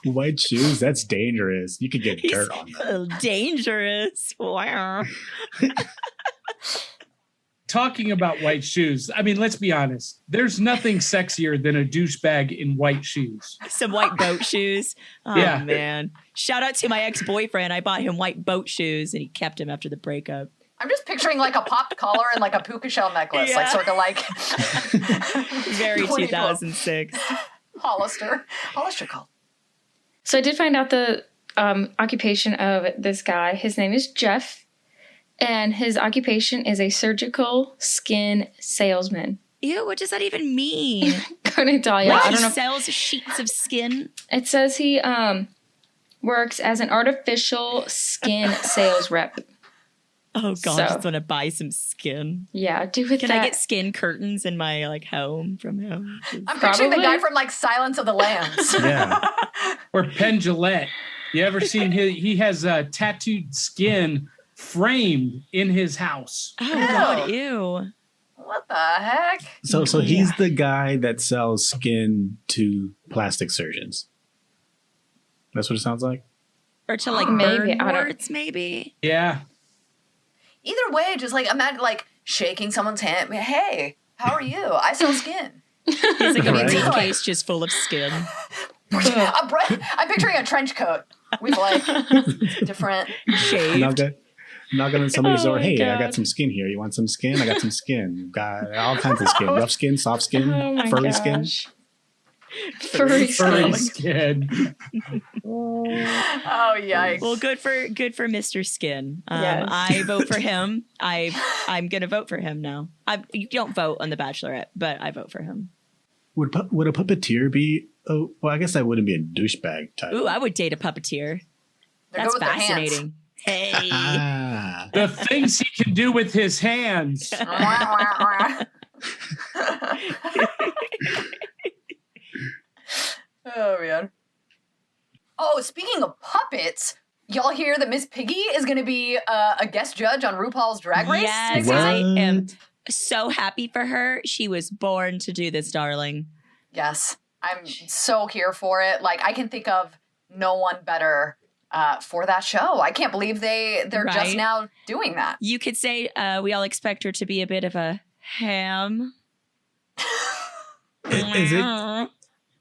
White shoes, that's dangerous. You could get He's dirt on them. dangerous. Wow. Talking about white shoes, I mean, let's be honest. There's nothing sexier than a douchebag in white shoes. Some white boat shoes. Oh, Yeah. man. Shout out to my ex-boyfriend. I bought him white boat shoes, and he kept him after the breakup. I'm just picturing like a popped collar and like a puka shell necklace, like Yeah. circa like Very 2012. 2006. Hollister called. So I did find out the occupation of this guy. His name is Jeff, and his occupation is a surgical skin salesman. Ew, what does that even mean? Couldn't tell you. Like, I he don't know. sells sheets of skin? It says he works as an artificial skin sales rep. Oh, God, So- I just want to buy some skin. Yeah, do with Can that. I get skin curtains in my like home from home? I'm picturing the Probably. guy from like Silence of the Lambs. Yeah. Or Penn Jillette. You ever seen he has tattooed skin framed in his house? Oh, God, ew. What the heck? So he's the guy that sells skin to plastic surgeons. That's what it sounds like? Or to like Maybe, burn I don't- warts, maybe? Yeah. Either way, just like imagine like shaking someone's hand. Hey, how are you? I sell skin. He's like a Right. briefcase just full of skin. I'm picturing a trench coat with like different. Shaved. Knock on somebody's Oh door. my Hey, I God. got some skin here. You want some skin? I got some skin. Got all kinds of skin. Rough skin, soft skin, Oh my furry gosh. skin. Furry Furry skin. skin. Oh yikes! Well, good for Mr. Skin. Yes. I vote for him. I'm gonna vote for him now. You don't vote on The Bachelorette, but I vote for him. Would a puppeteer be? Oh, well, I guess that wouldn't be a douchebag type. Ooh, I would date a puppeteer. They're That's good with their hands. fascinating. Hey. Ah. The things he can do with his hands. Oh man. Oh, speaking of puppets, y'all hear that Miss Piggy is going to be a guest judge on RuPaul's Drag Race? Yes, What? I am so happy for her. She was born to do this, darling. Yes, I'm so here for it. Like, I can think of no one better for that show. I can't believe they're just Right. now doing that. You could say we all expect her to be a bit of a ham.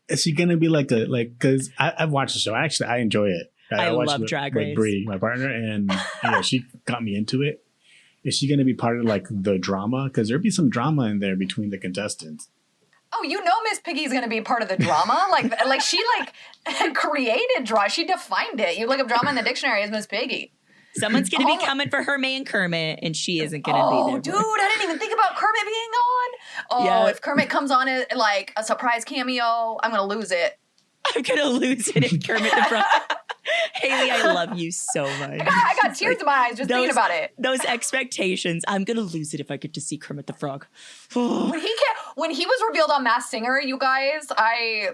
Is she gonna be like because I've watched the show. Actually, I enjoy it. I watched love it Drag with Race. Bree, my partner, and she got me into it. Is she gonna be part of like the drama? Because there'd be some drama in there between the contestants. Oh, you know Miss Piggy's going to be part of the drama? like she created drama. She defined it. You look up drama in the dictionary as Miss Piggy. Someone's going to Oh be coming for her man Kermit, and she isn't going to Oh, be there. dude, I didn't even think about Kermit being on. Oh, Yeah. if Kermit comes on as like a surprise cameo, I'm going to lose it. I'm going to lose it if Kermit the Frog. Haley, I love you so much. I got tears in my eyes just thinking about it. Those expectations. I'm going to lose it if I get to see Kermit the Frog. When he was revealed on Masked Singer, you guys, I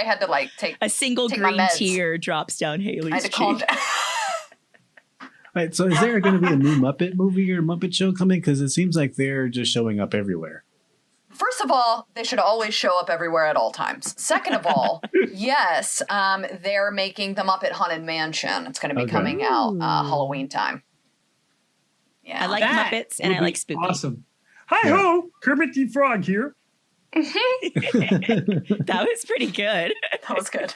had to take A single take my green meds. tear drops down Haley's I had to calm cheek. down. Right. So, is there going to be a new Muppet movie or Muppet show coming? Because it seems like they're just showing up everywhere. First of all, they should always show up everywhere at all times. Second of all, yes, they're making the Muppet Haunted Mansion. It's going to be Okay. coming out Halloween time. Yeah, I like That Muppets and would I like be spooky. Awesome. Hi-ho, Kermit the Frog here. That was pretty good. that was good.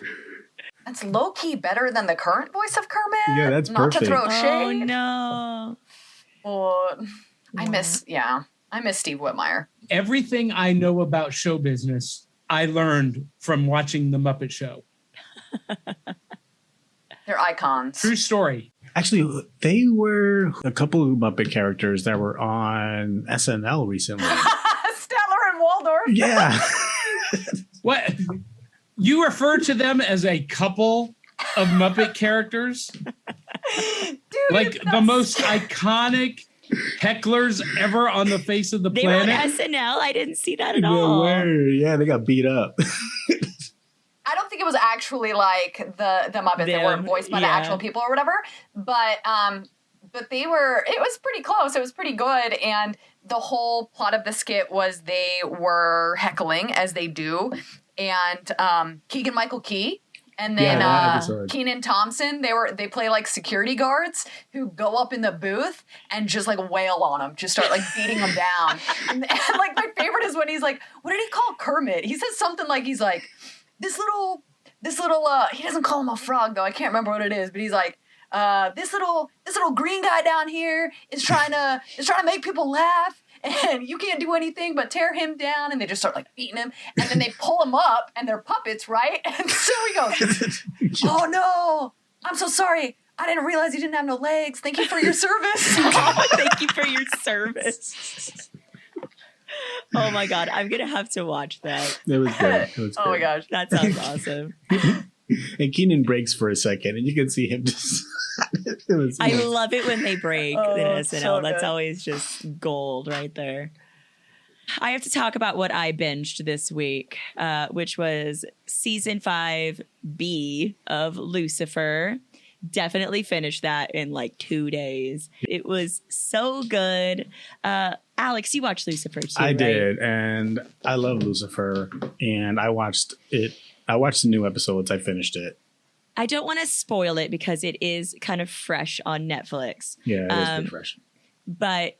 That's low key better than the current voice of Kermit. Yeah, that's Not perfect. to throw Oh shade. no. But I miss Steve Whitmire. Everything I know about show business, I learned from watching The Muppet Show. They're icons. True story. Actually, they were a couple of Muppet characters that were on SNL recently. Stellar and Waldorf. Yeah. What? You refer to them as a couple of Muppet characters? Dude, Like the most iconic hecklers ever on the face of the They were on planet? SNL. I didn't see that at They all. were. Yeah, they got beat up. I don't think it was actually like the Muppets. They weren't Them, voiced by the yeah. actual people or whatever. But they were. It was pretty close. It was pretty good. And the whole plot of the skit was they were heckling as they do, and Keegan Michael Key. And then that episode. Kenan Thompson, they play like security guards who go up in the booth and just like wail on them, just start like beating them down. And like my favorite is when he's like, what did he call Kermit? He says something like he's like, this little he doesn't call him a frog though. I can't remember what it is, but he's like, this little green guy down here is trying to make people laugh. And you can't do anything but tear him down. And they just start like beating him. And then they pull him up and they're puppets, right? And so he goes, oh no, I'm so sorry. I didn't realize you didn't have no legs. Thank you for your service. Thank you for your service. Oh my God. I'm going to have to watch that. It was good. It was Oh my good. gosh. That sounds awesome. And Keenan breaks for a second, and you can see him just. It was. I love it when they break Oh, the it's SNL. so That's good. always just gold right there. I have to talk about what I binged this week, which was season 5B of Lucifer. Definitely finished that in like 2 days. It was so good. Alex, you watched Lucifer too, I right? did, and I love Lucifer, and I watched it. I watched the new episodes. I finished it. I don't want to spoil it because it is kind of fresh on Netflix. Yeah, it was pretty fresh. But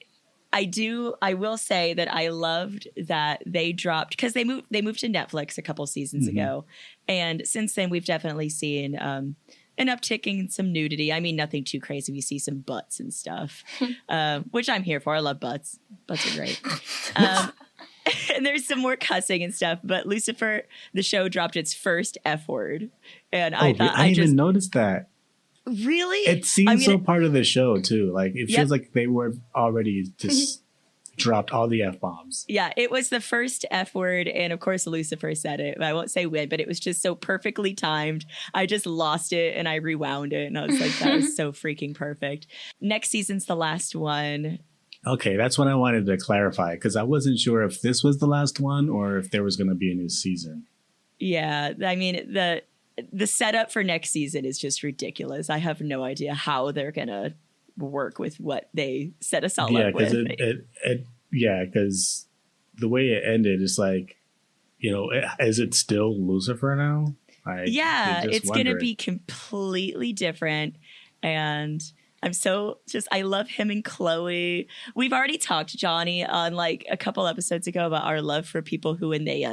I will say that I loved that they dropped because they moved to Netflix a couple seasons ago, and since then we've definitely seen an uptick in some nudity. I mean, nothing too crazy. We see some butts and stuff, which I'm here for. I love butts. Butts are great. And there's some more cussing and stuff, but Lucifer, the show dropped its first F word. And I thought I didn't even notice that. Really? It seems so part of the show too. Like it feels like they were already just dropped all the F-bombs. Yeah, it was the first F word, and of course Lucifer said it. I won't say when, but it was just so perfectly timed. I just lost it and I rewound it, and I was like, that was so freaking perfect. Next season's the last one. Okay, that's what I wanted to clarify, because I wasn't sure if this was the last one or if there was going to be a new season. Yeah, I mean, the setup for next season is just ridiculous. I have no idea how they're going to work with what they set us all up with. Because the way it ended is like, is it still Lucifer now? It's going to be completely different. And I love him and Chloe. We've already talked, Johnny, on like a couple episodes ago about our love for people who, when they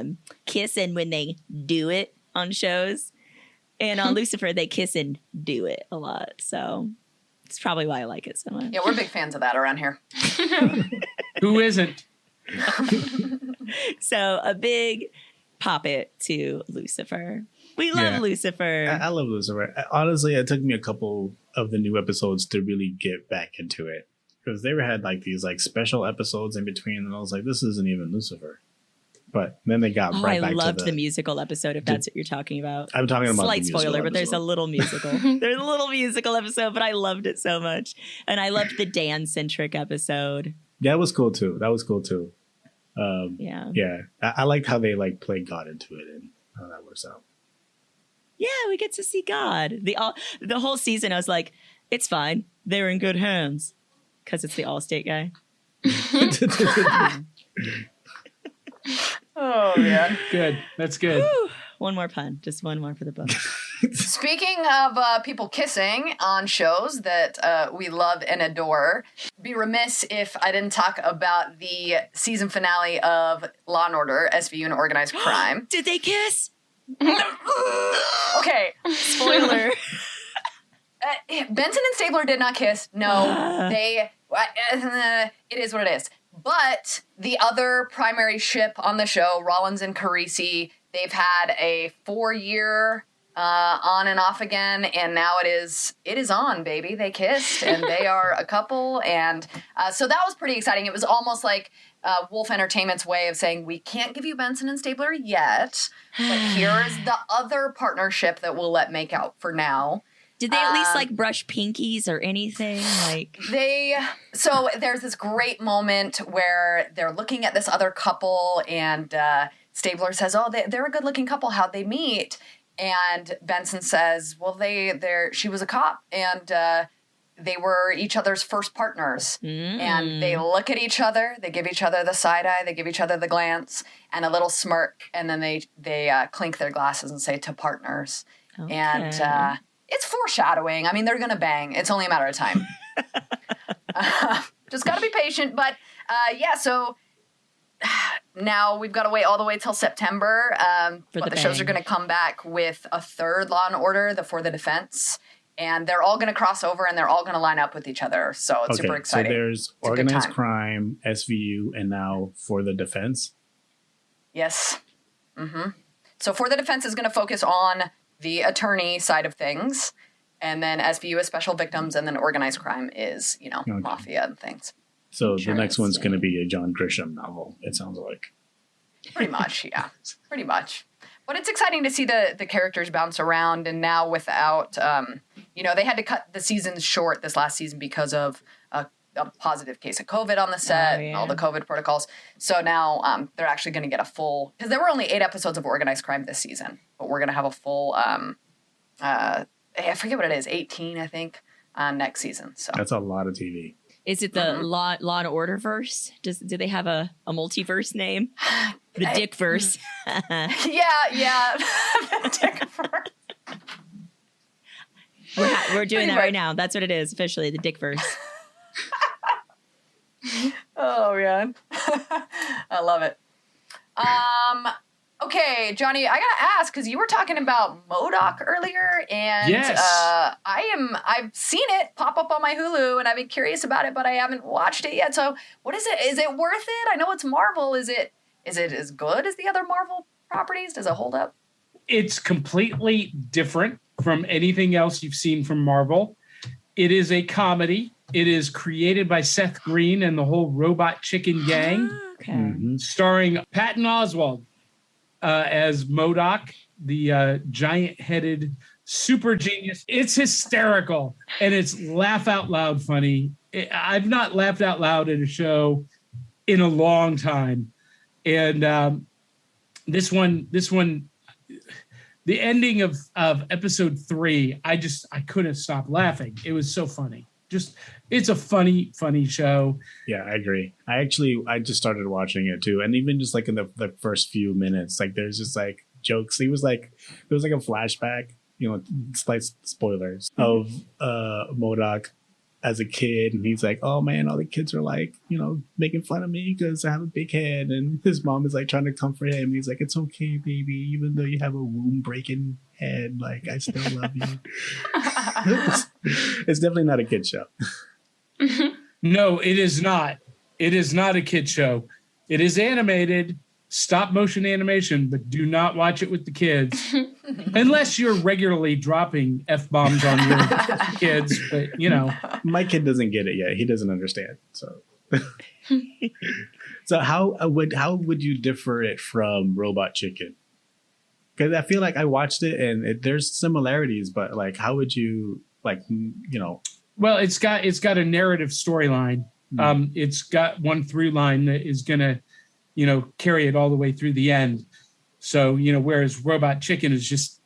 kiss and when they do it on shows. And on Lucifer, they kiss and do it a lot. So it's probably why I like it so much. Yeah, we're big fans of that around here. Who isn't? So a big pop it to Lucifer. We love Lucifer. I love Lucifer. Honestly, it took me a couple of the new episodes to really get back into it, because they had like these like special episodes in between, and I was like, this isn't even Lucifer. But then they got right back to I loved the musical episode, if that's what you're talking about. I'm talking about slight the spoiler, episode. But there's a little musical. There's a little musical episode, but I loved it so much. And I loved the Dan-centric episode. That was cool too. Yeah. I liked how they like played God into it and how that works out. Yeah, we get to see God. The whole season, I was like, it's fine. They're in good hands. Because it's the Allstate guy. Oh, yeah. Good. That's good. Whew. One more pun. Just one more for the book. Speaking of people kissing on shows that we love and adore, be remiss if I didn't talk about the season finale of Law & Order, SVU and Organized Crime. Did they kiss? Okay. Spoiler. Benson and Stabler did not kiss. No. It is what it is. But the other primary ship on the show, Rollins and Carisi, they've had a 4-year on and off again, and now it is on, baby. They kissed, and they are a couple, and so that was pretty exciting. It was almost like Wolf Entertainment's way of saying, we can't give you Benson and Stabler yet, but here is the other partnership that we'll let make out for now. Did they at least like brush pinkies or anything? So there's this great moment where they're looking at this other couple, and Stabler says, "Oh, they're a good-looking couple. How'd they meet?" And Benson says, "Well, she was a cop, and they were each other's first partners." And they look at each other, they give each other the side eye, they give each other the glance, and a little smirk, and then they clink their glasses and say, "To partners." Okay. And it's foreshadowing. I mean, they're going to bang. It's only a matter of time. Just got to be patient. But so now we've got to wait all the way till September. But the shows are going to come back with a third Law & Order, For the Defense. And they're all going to cross over, and they're all going to line up with each other. So it's super exciting. So there's Organized Crime, SVU, and now For the Defense? Yes. Mm-hmm. So For the Defense is going to focus on the attorney side of things, and then SVU is special victims, and then Organized Crime is, mafia and things. So the next one's going to be a John Grisham novel, it sounds like. Pretty much, yeah. Pretty much. But it's exciting to see the characters bounce around, and now without, they had to cut the seasons short this last season because of a positive case of COVID on the set, and all the COVID protocols. So now they're actually going to get a full, because there were only 8 episodes of Organized Crime this season, but we're going to have a full, I forget what it is, 18, I think, next season. So that's a lot of TV. Is it the Law and Order verse? Do they have a multiverse name? The Dick verse. Yeah. The Dick verse. We're doing that right now. That's what it is, officially, the Dick verse. Oh, man. I love it. Okay, Johnny, I gotta ask, because you were talking about MODOK earlier, and yes. I've seen it pop up on my Hulu, and I've been curious about it, but I haven't watched it yet. So what is it? Is it worth it? I know it's Marvel. Is it Is it as good as the other Marvel properties? Does it hold up? It's completely different from anything else you've seen from Marvel. It is a comedy. It is created by Seth Green and the whole Robot Chicken gang, starring Patton Oswalt as MODOK, the giant-headed super genius. It's hysterical, and it's laugh out loud funny. I've not laughed out loud at a show in a long time. And this one, the ending of episode 3, I couldn't stop laughing. It was so funny. It's a funny show. Yeah, I agree. I just started watching it too. And even just like in the first few minutes, like there's just like jokes. There was like a flashback, slight spoilers of MODOK as a kid, and he's like, oh man, all the kids are like, making fun of me because I have a big head, and his mom is like trying to comfort him. He's like, it's okay, baby, even though you have a womb breaking head, like I still love you. It's definitely not a kid show. No, it is not. It is not a kid show. It is animated, stop motion animation, but do not watch it with the kids unless you're regularly dropping F-bombs on your kids. But, my kid doesn't get it yet. He doesn't understand. So, so how would you differ it from Robot Chicken? Because I feel like I watched it and there's similarities, but like, how would you Well, it's got a narrative storyline. It's got one through line that is gonna carry it all the way through the end. So, whereas Robot Chicken is just,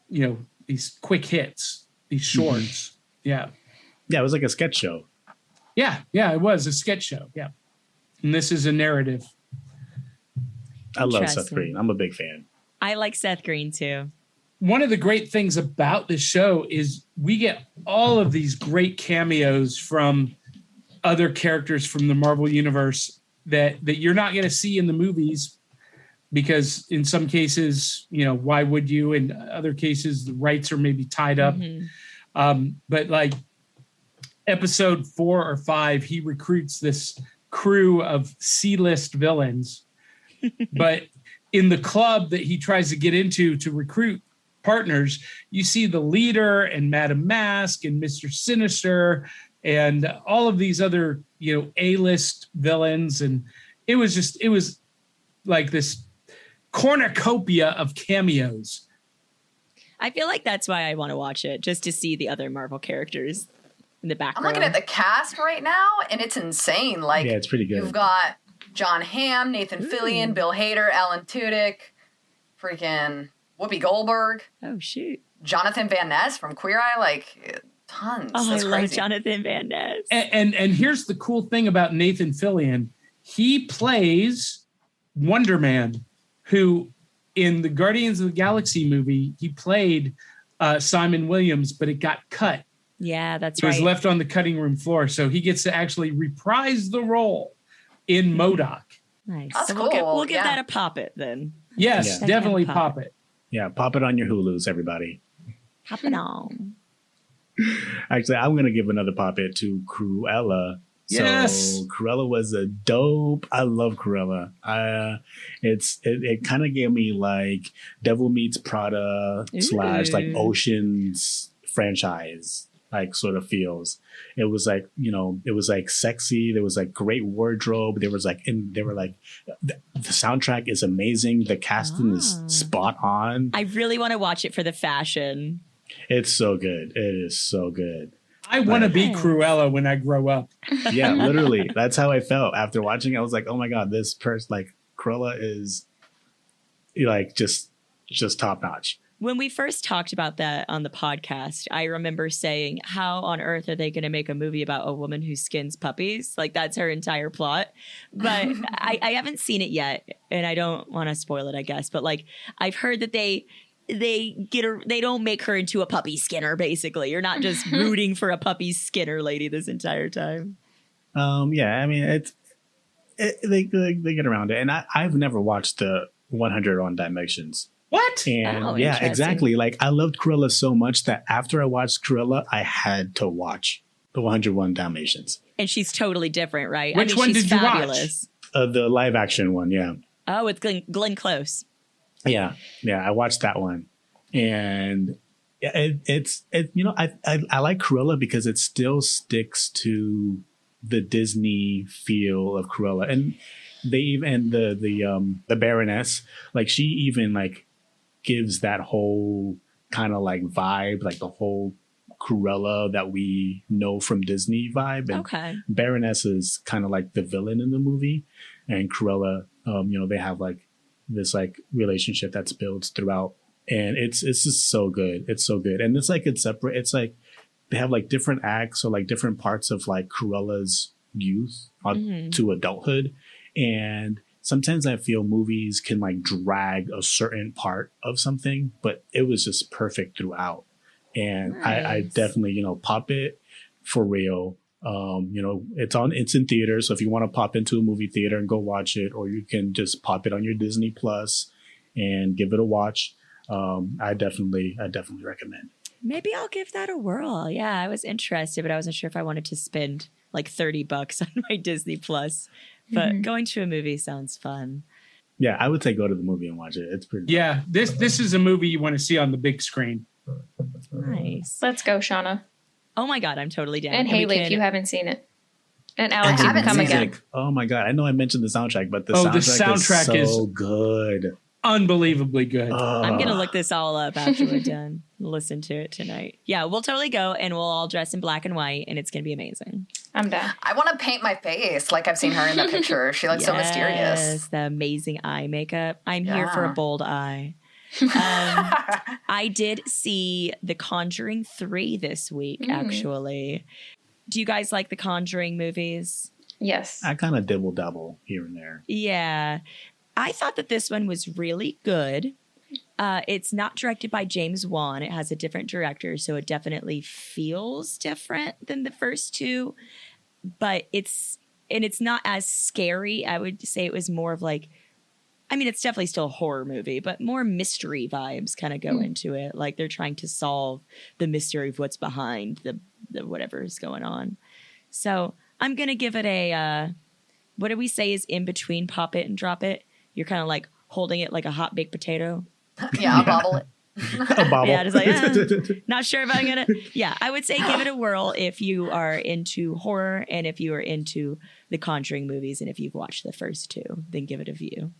these quick hits, these shorts. Yeah. Yeah, it was like a sketch show. Yeah, it was a sketch show. Yeah. And this is a narrative. I love Seth Green. I'm a big fan. I like Seth Green too. One of the great things about this show is we get all of these great cameos from other characters from the Marvel Universe that you're not going to see in the movies, because in some cases, why would you? In other cases, the rights are maybe tied up. But like episode 4 or 5, he recruits this crew of C-list villains. But in the club that he tries to get into to recruit partners, you see the leader and Madame Mask and Mr. Sinister and all of these other, A-list villains. And it was like this cornucopia of cameos. I feel like that's why I want to watch it, just to see the other Marvel characters in the background. I'm looking at the cast right now, and it's insane. Like, yeah, it's pretty good. You've got John Hamm, Nathan Fillion, Bill Hader, Alan Tudyk, freaking Whoopi Goldberg. Oh, shoot. Jonathan Van Ness from Queer Eye, like, tons. Oh, That's I crazy. love Jonathan Van Ness. And here's the cool thing about Nathan Fillion. He plays Wonder Man, who in the Guardians of the Galaxy movie, he played Simon Williams, but it got cut. Yeah, that's right. right. It was left on the cutting room floor. So he gets to actually reprise the role in MODOK. Nice. That's so cool. We'll give that a pop it then. Yes, Yeah. definitely pop it. Yeah, pop it on your Hulus, everybody. Pop it on. Actually, I'm going to give another pop it to Cruella. Yes. So Cruella was a dope. I love Cruella. It kind of gave me like Devil Meets Prada / like Ocean's franchise like sort of feels. It was like, it was like sexy. There was like great wardrobe. There was like, the soundtrack is amazing. The casting is spot on. I really want to watch it for the fashion. It's so good. It is so good. I want to be Cruella when I grow up. Yeah, literally. That's how I felt after watching it. I was like, oh my God, this person, like Cruella is like just top notch. When we first talked about that on the podcast, I remember saying, how on earth are they going to make a movie about a woman who skins puppies? Like, that's her entire plot. But I haven't seen it yet, and I don't want to spoil it, I guess. But like, I've heard that they don't make her into a puppy skinner, basically. You're not just rooting for a puppy skinner lady this entire time. Yeah, I mean, they get around it. And I've never watched the 101 Dalmatians. What? And yeah, exactly. Like, I loved Cruella so much that after I watched Cruella, I had to watch the 101 Dalmatians. And she's totally different, right? Which one she's did you fabulous. watch? The live action one, yeah. Oh, it's Glenn Close. Yeah, I watched that one, and it's I like Cruella because it still sticks to the Disney feel of Cruella, and they even the Baroness, like she even like gives that whole kind of like vibe, like the whole Cruella that we know from Disney vibe. And Okay. Baroness is kind of like the villain in the movie, and Cruella, they have like this like relationship that's built throughout, and it's just so good. It's so good, and it's separate. It's like they have like different acts or like different parts of like Cruella's youth to adulthood, and sometimes I feel movies can like drag a certain part of something, but it was just perfect throughout. And nice. I definitely, pop it for real. It's in theaters. So if you want to pop into a movie theater and go watch it, or you can just pop it on your Disney Plus and give it a watch. I definitely recommend. Maybe I'll give that a whirl. Yeah, I was interested, but I wasn't sure if I wanted to spend like $30 on my Disney Plus. But going to a movie sounds fun. Yeah, I would say go to the movie and watch it. It's pretty. Yeah, this is a movie you want to see on the big screen. Nice. Let's go, Shauna. Oh my God, I'm totally down. And Haley, if you haven't seen it. And Alex, you haven't can come seen again. Oh my God, I know I mentioned the soundtrack, but the the soundtrack is so is good. Unbelievably good. I'm going to look this all up after we're done. Listen to it tonight. Yeah, we'll totally go, and we'll all dress in black and white, and it's going to be amazing. I'm down. I want to paint my face like I've seen her in the picture. She looks so mysterious. Yes, the amazing eye makeup. I'm here for a bold eye. I did see The Conjuring 3 this week, actually. Do you guys like the Conjuring movies? Yes. I kind of dibble dabble here and there. Yeah. I thought that this one was really good. It's not directed by James Wan. It has a different director, so it definitely feels different than the first two. But it's not as scary. I would say it was more of like, it's definitely still a horror movie, but more mystery vibes kind of go into it. Like they're trying to solve the mystery of what's behind the whatever is going on. So I'm going to give it a, what do we say is in between pop it and drop it? You're kind of like holding it like a hot baked potato. Yeah, I'll bobble it. A bobble. Yeah, just like, not sure if I'm going to. Yeah, I would say give it a whirl if you are into horror and if you are into the Conjuring movies. And if you've watched the first two, then give it a view.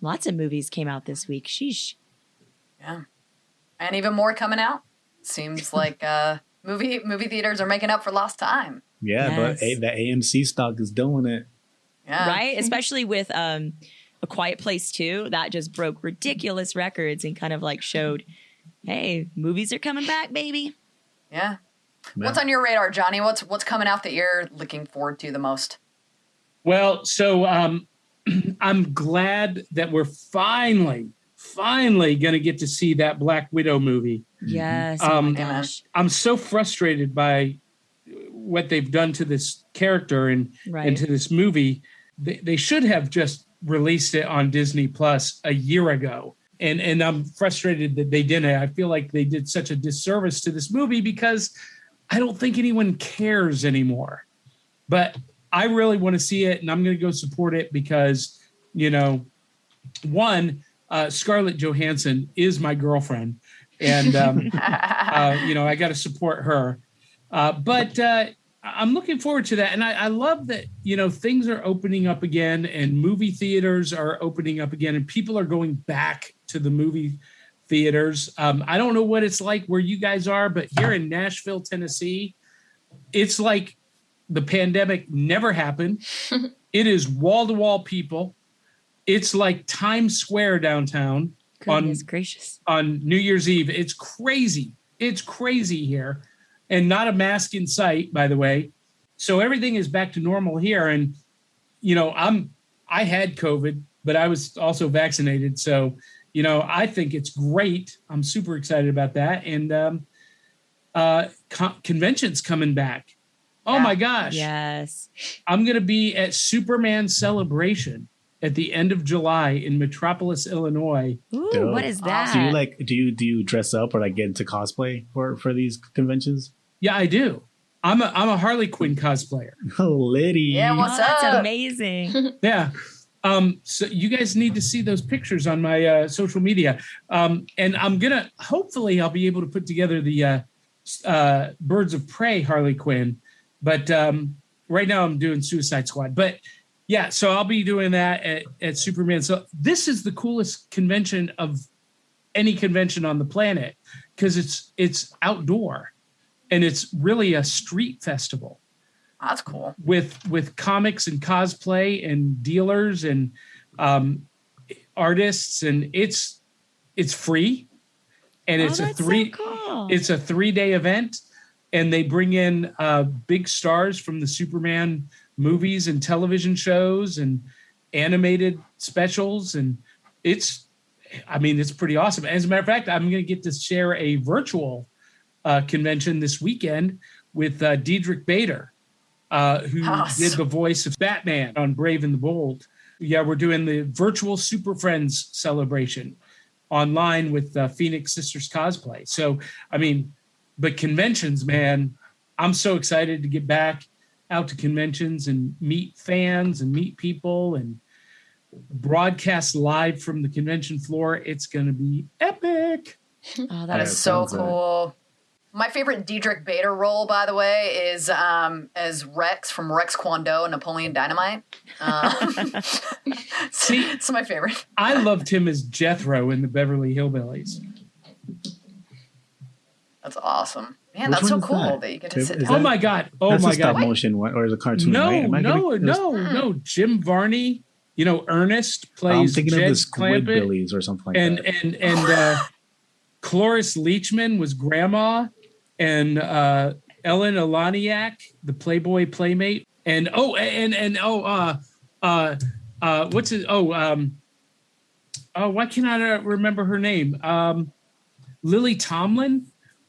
Lots of movies came out this week. Sheesh. Yeah. And even more coming out. Seems like movie theaters are making up for lost time. Yeah, Yes. but the AMC stock is doing it. Yeah. Right? Especially with A Quiet Place 2. That just broke ridiculous records and kind of like showed, hey, movies are coming back, baby. Yeah. What's on your radar, Johnny? What's coming out that you're looking forward to the most? Well, so I'm glad that we're finally going to get to see that Black Widow movie. Yes. Oh my Amen. gosh. I'm so frustrated by what they've done to this character and to this movie. They should have just released it on Disney Plus a year ago. And I'm frustrated that they didn't. I feel like they did such a disservice to this movie because I don't think anyone cares anymore. But I really want to see it, and I'm going to go support it because, Scarlett Johansson is my girlfriend, and I got to support her. But I'm looking forward to that, and I love that things are opening up again, and movie theaters are opening up again, and people are going back to the movie theaters. I don't know what it's like where you guys are, but here in Nashville, Tennessee, it's like the pandemic never happened. It is wall-to-wall people. It's like Times Square downtown. Goodness gracious. On New Year's Eve. It's crazy. It's crazy here. And not a mask in sight, by the way. So everything is back to normal here. And, I had COVID, but I was also vaccinated. So, I think it's great. I'm super excited about that. And conventions coming back. Oh my gosh. Yes. I'm going to be at Superman Celebration at the end of July in Metropolis, Illinois. Ooh, Dope. what is that? Do you dress up or like get into cosplay for these conventions? Yeah, I do. I'm a Harley Quinn cosplayer. Oh, Liddy. Yeah, what's That's up? amazing. Yeah. So you guys need to see those pictures on my social media. And I'm hopefully I'll be able to put together the Birds of Prey Harley Quinn. But right now I'm doing Suicide Squad. But yeah, so I'll be doing that at Superman. So this is the coolest convention of any convention on the planet because it's outdoor and it's really a street festival. That's cool. With comics and cosplay and dealers and artists, and it's free, and it's a 3-day event, and they bring in big stars from the Superman movies and television shows and animated specials, and it's pretty awesome. As a matter of fact, I'm going to get to share a virtual convention this weekend with Diedrich Bader. Who did the voice of Batman on Brave and the Bold. Yeah, we're doing the virtual Super Friends celebration online with Phoenix Sisters cosplay. So, but conventions, man, I'm so excited to get back out to conventions and meet fans and meet people and broadcast live from the convention floor. It's going to be epic. Oh, that is so cool. My favorite Diedrich Bader role, by the way, is as Rex from Rex Kwon Do and Napoleon Dynamite. See, it's my favorite. I loved him as Jethro in the Beverly Hillbillies. That's awesome. Man, that's so cool that you get to sit down. Oh my God. That's a stop motion one, or is it a cartoon? No. Jim Varney, Ernest plays I'm thinking Jed of the Squidbillies or something like that. And Cloris Leachman was Grandma, and Ellen Elaniak, the Playboy Playmate, and what's it? Why can't I remember her name? Lily Tomlin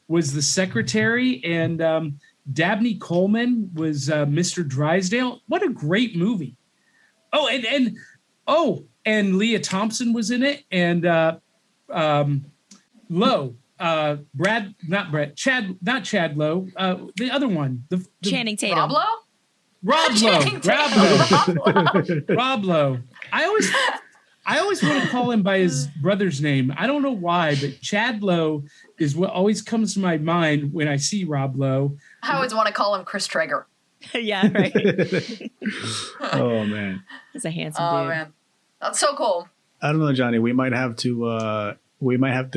was the secretary, and Dabney Coleman was Mr. Drysdale. What a great movie! And Leah Thompson was in it, and Chad Lowe, the other one, the Channing Tatum. Rob Lowe. I always want to call him by his brother's name. I don't know why, but Chad Lowe is what always comes to my mind when I see Rob Lowe. I always want to call him Chris Traeger. Yeah, right. Oh man, he's a handsome dude. Oh man, that's so cool. I don't know, Johnny. We might have to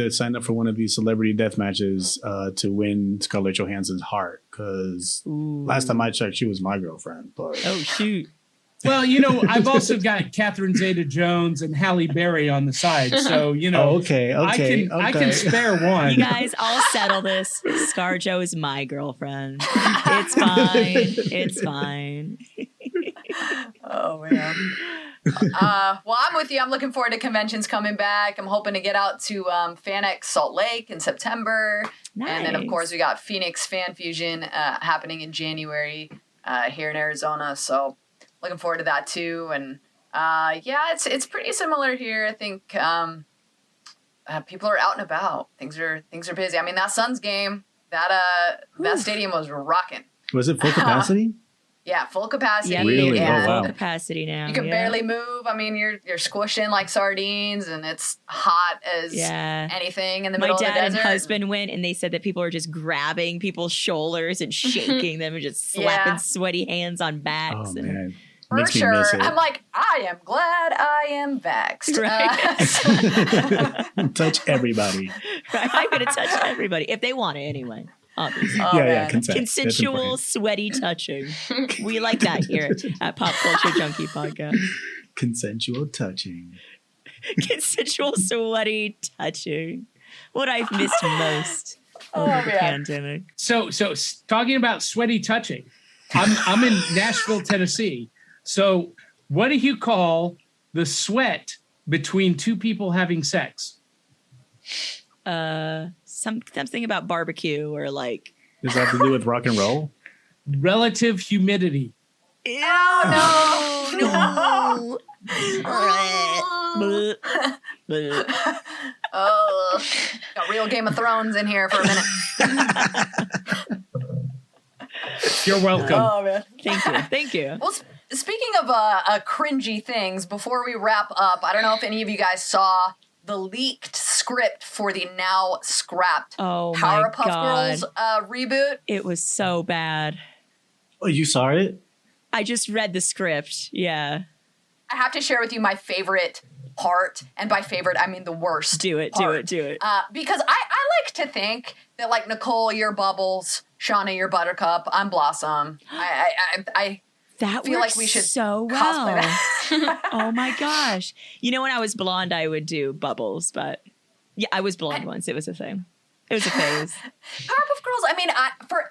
sign up for one of these celebrity death matches to win Scarlett Johansson's heart, because last time I checked, she was my girlfriend. But oh shoot. Well, I've also got Catherine Zeta-Jones and Halle Berry on the side, so okay. I can spare one. You guys, I'll settle this. ScarJo is my girlfriend. It's fine. Oh man. Well, I'm with you. I'm looking forward to conventions coming back. I'm hoping to get out to FanX Salt Lake in September. Nice. And then, of course, we got Phoenix Fan Fusion happening in January here in Arizona. So looking forward to that, too. And, it's pretty similar here. I think people are out and about. Things are busy. That Suns game, that stadium was rocking. Was it full capacity? Yeah, full capacity. Yeah, really? Full capacity now. You can barely move. You're squishing like sardines, and it's hot as anything in the middle of the desert. My dad and husband went, and they said that people are just grabbing people's shoulders and shaking them and just slapping sweaty hands on backs. Oh, man. For sure. I'm like, I am glad I am vaxxed. Right. Touch everybody. Right? I'm going to touch everybody, if they want it anyway. Obviously. Consent. Consensual, sweaty touching. We like that here at Pop Culture Junkie Podcast. Consensual touching. Consensual, sweaty touching. What I've missed most over the pandemic. So talking about sweaty touching, I'm in Nashville, Tennessee. So what do you call the sweat between two people having sex? Something about barbecue or like. Does that have to do with rock and roll? Relative humidity. Ew, no. Oh, got real Game of Thrones in here for a minute. You're welcome. Oh man, Thank you. Well, speaking of cringy things, before we wrap up, I don't know if any of you guys saw the leaked script for the now scrapped Powerpuff Girls reboot. It was so bad. Oh, you saw it? I just read the script. Yeah. I have to share with you my favorite part, and by favorite, I mean the worst. Do it. Because I like to think that, like, Nicole, you're Bubbles, Shauna, you're Buttercup, I'm Blossom. I that feel like we should so well. That. Oh my gosh! You know, when I was blonde, I would do Bubbles, but yeah, I was blonde once. It was a thing. It was a phase. Powerpuff Girls. I mean,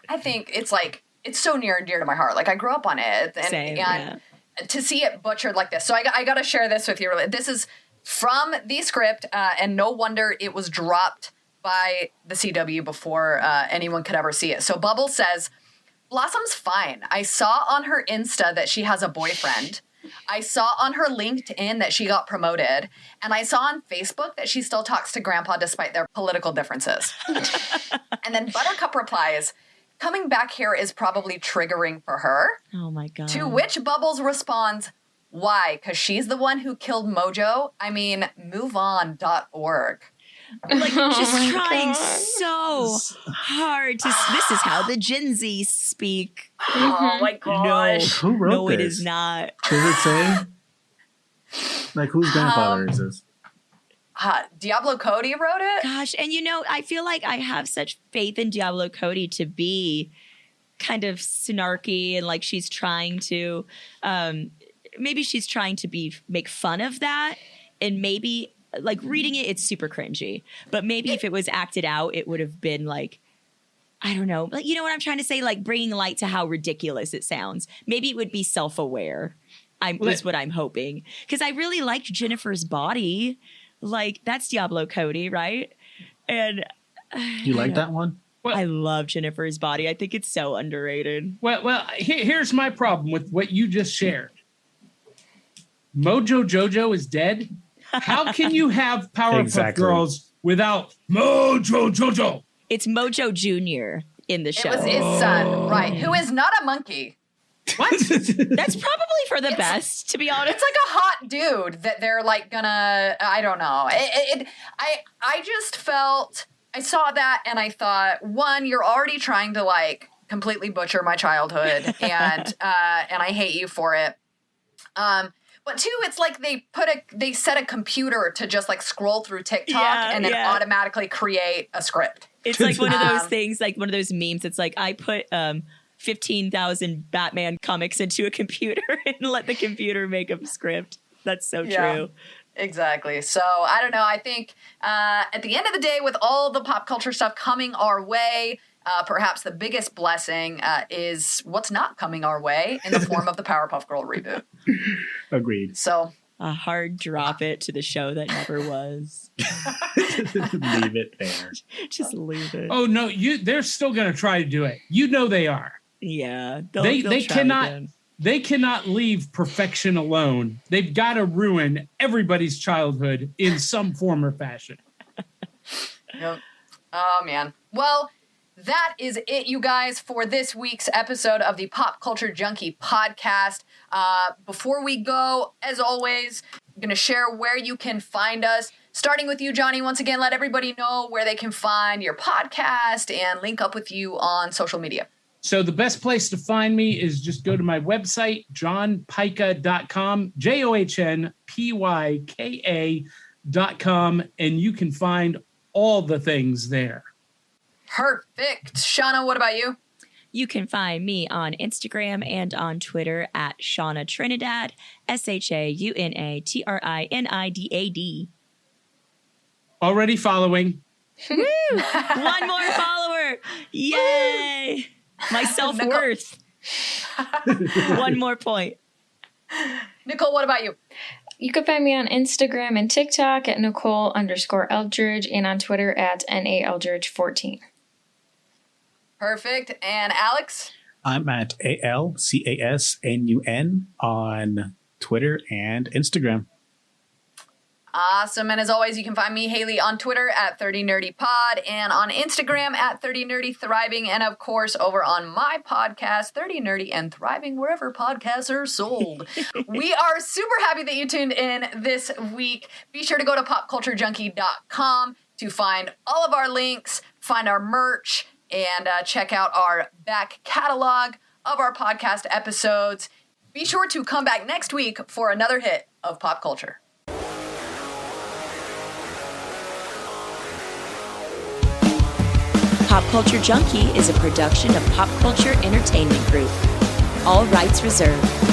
I think it's like it's so near and dear to my heart. Like I grew up on it, and, Same, and to see it butchered like this. So I got to share this with you. This is from the script, and no wonder it was dropped by the CW before anyone could ever see it. So Bubbles says, Blossom's fine. I saw on her Insta that she has a boyfriend. I saw on her LinkedIn that she got promoted. And I saw on Facebook that she still talks to Grandpa despite their political differences. And then Buttercup replies, coming back here is probably triggering for her. Oh my God. To which Bubbles responds, why? Because she's the one who killed Mojo? I mean, moveon.org. Like, just trying so hard to. This is how the Gen Z speak. Oh my gosh. Who wrote no, this? it is not. Does it say? Like, whose grandfather is this? Diablo Cody wrote it? Gosh, and you know, I feel like I have such faith in Diablo Cody to be kind of snarky and like she's trying to, maybe she's trying to make fun of that, and maybe like reading it, it's super cringy. But maybe if it was acted out, it would have been like, I don't know, like, you know what I'm trying to say? Like bringing light to how ridiculous it sounds. Maybe it would be self-aware. Is what I'm hoping, because I really liked Jennifer's body. Like, that's Diablo Cody, right? And you like that one? I love Jennifer's body. I think it's so underrated. Well, here's my problem with what you just shared. Mojo Jojo is dead. How can you have Powerpuff Girls without Mojo Jojo? It's Mojo Jr. in the show. It was his son, right? Who is not a monkey. What? That's probably for the best, to be honest. It's like a hot dude that they're like gonna. I don't know. I just felt. I saw that and I thought, one, you're already trying to like completely butcher my childhood, and I hate you for it. But two, it's like they set a computer to just like scroll through TikTok and then automatically create a script. It's like one of those things, like one of those memes. It's like I put 15,000 Batman comics into a computer and let the computer make a script. That's so true. Exactly. So I don't know. I think at the end of the day, with all the pop culture stuff coming our way, perhaps the biggest blessing is what's not coming our way in the form of the Powerpuff Girl reboot. Agreed. So a hard drop it to the show that never was. Leave it there. Just leave it. Oh no, they're still going to try to do it. You know they are. Yeah, they cannot. Again. They cannot leave perfection alone. They've got to ruin everybody's childhood in some form or fashion. Yep. Oh man. Well, that is it, you guys, for this week's episode of the Pop Culture Junkie podcast. Before we go, as always, I'm going to share where you can find us. Starting with you, Johnny, once again, let everybody know where they can find your podcast and link up with you on social media. So the best place to find me is just go to my website, johnpyka.com, JOHNPYKA.com, and you can find all the things there. Perfect. Shauna, what about you? You can find me on Instagram and on Twitter at Shauna Trinidad, SHAUNATRINIDAD. Already following. Woo! One more follower. Yay! My self-worth. One more point. Nicole, what about you? You can find me on Instagram and TikTok at Nicole_Eldridge and on Twitter at NAEldridge14. Perfect. And Alex? I'm at ALCASNUN on Twitter and Instagram. Awesome. And as always, you can find me, Haley, on Twitter at 30NerdyPod and on Instagram at 30NerdyThriving. And of course, over on my podcast, 30 Nerdy and Thriving, wherever podcasts are sold. We are super happy that you tuned in this week. Be sure to go to popculturejunkie.com to find all of our links, find our merch, and check out our back catalog of our podcast episodes. Be sure to come back next week for another hit of pop culture. Pop Culture Junkie is a production of Pop Culture Entertainment Group. All rights reserved.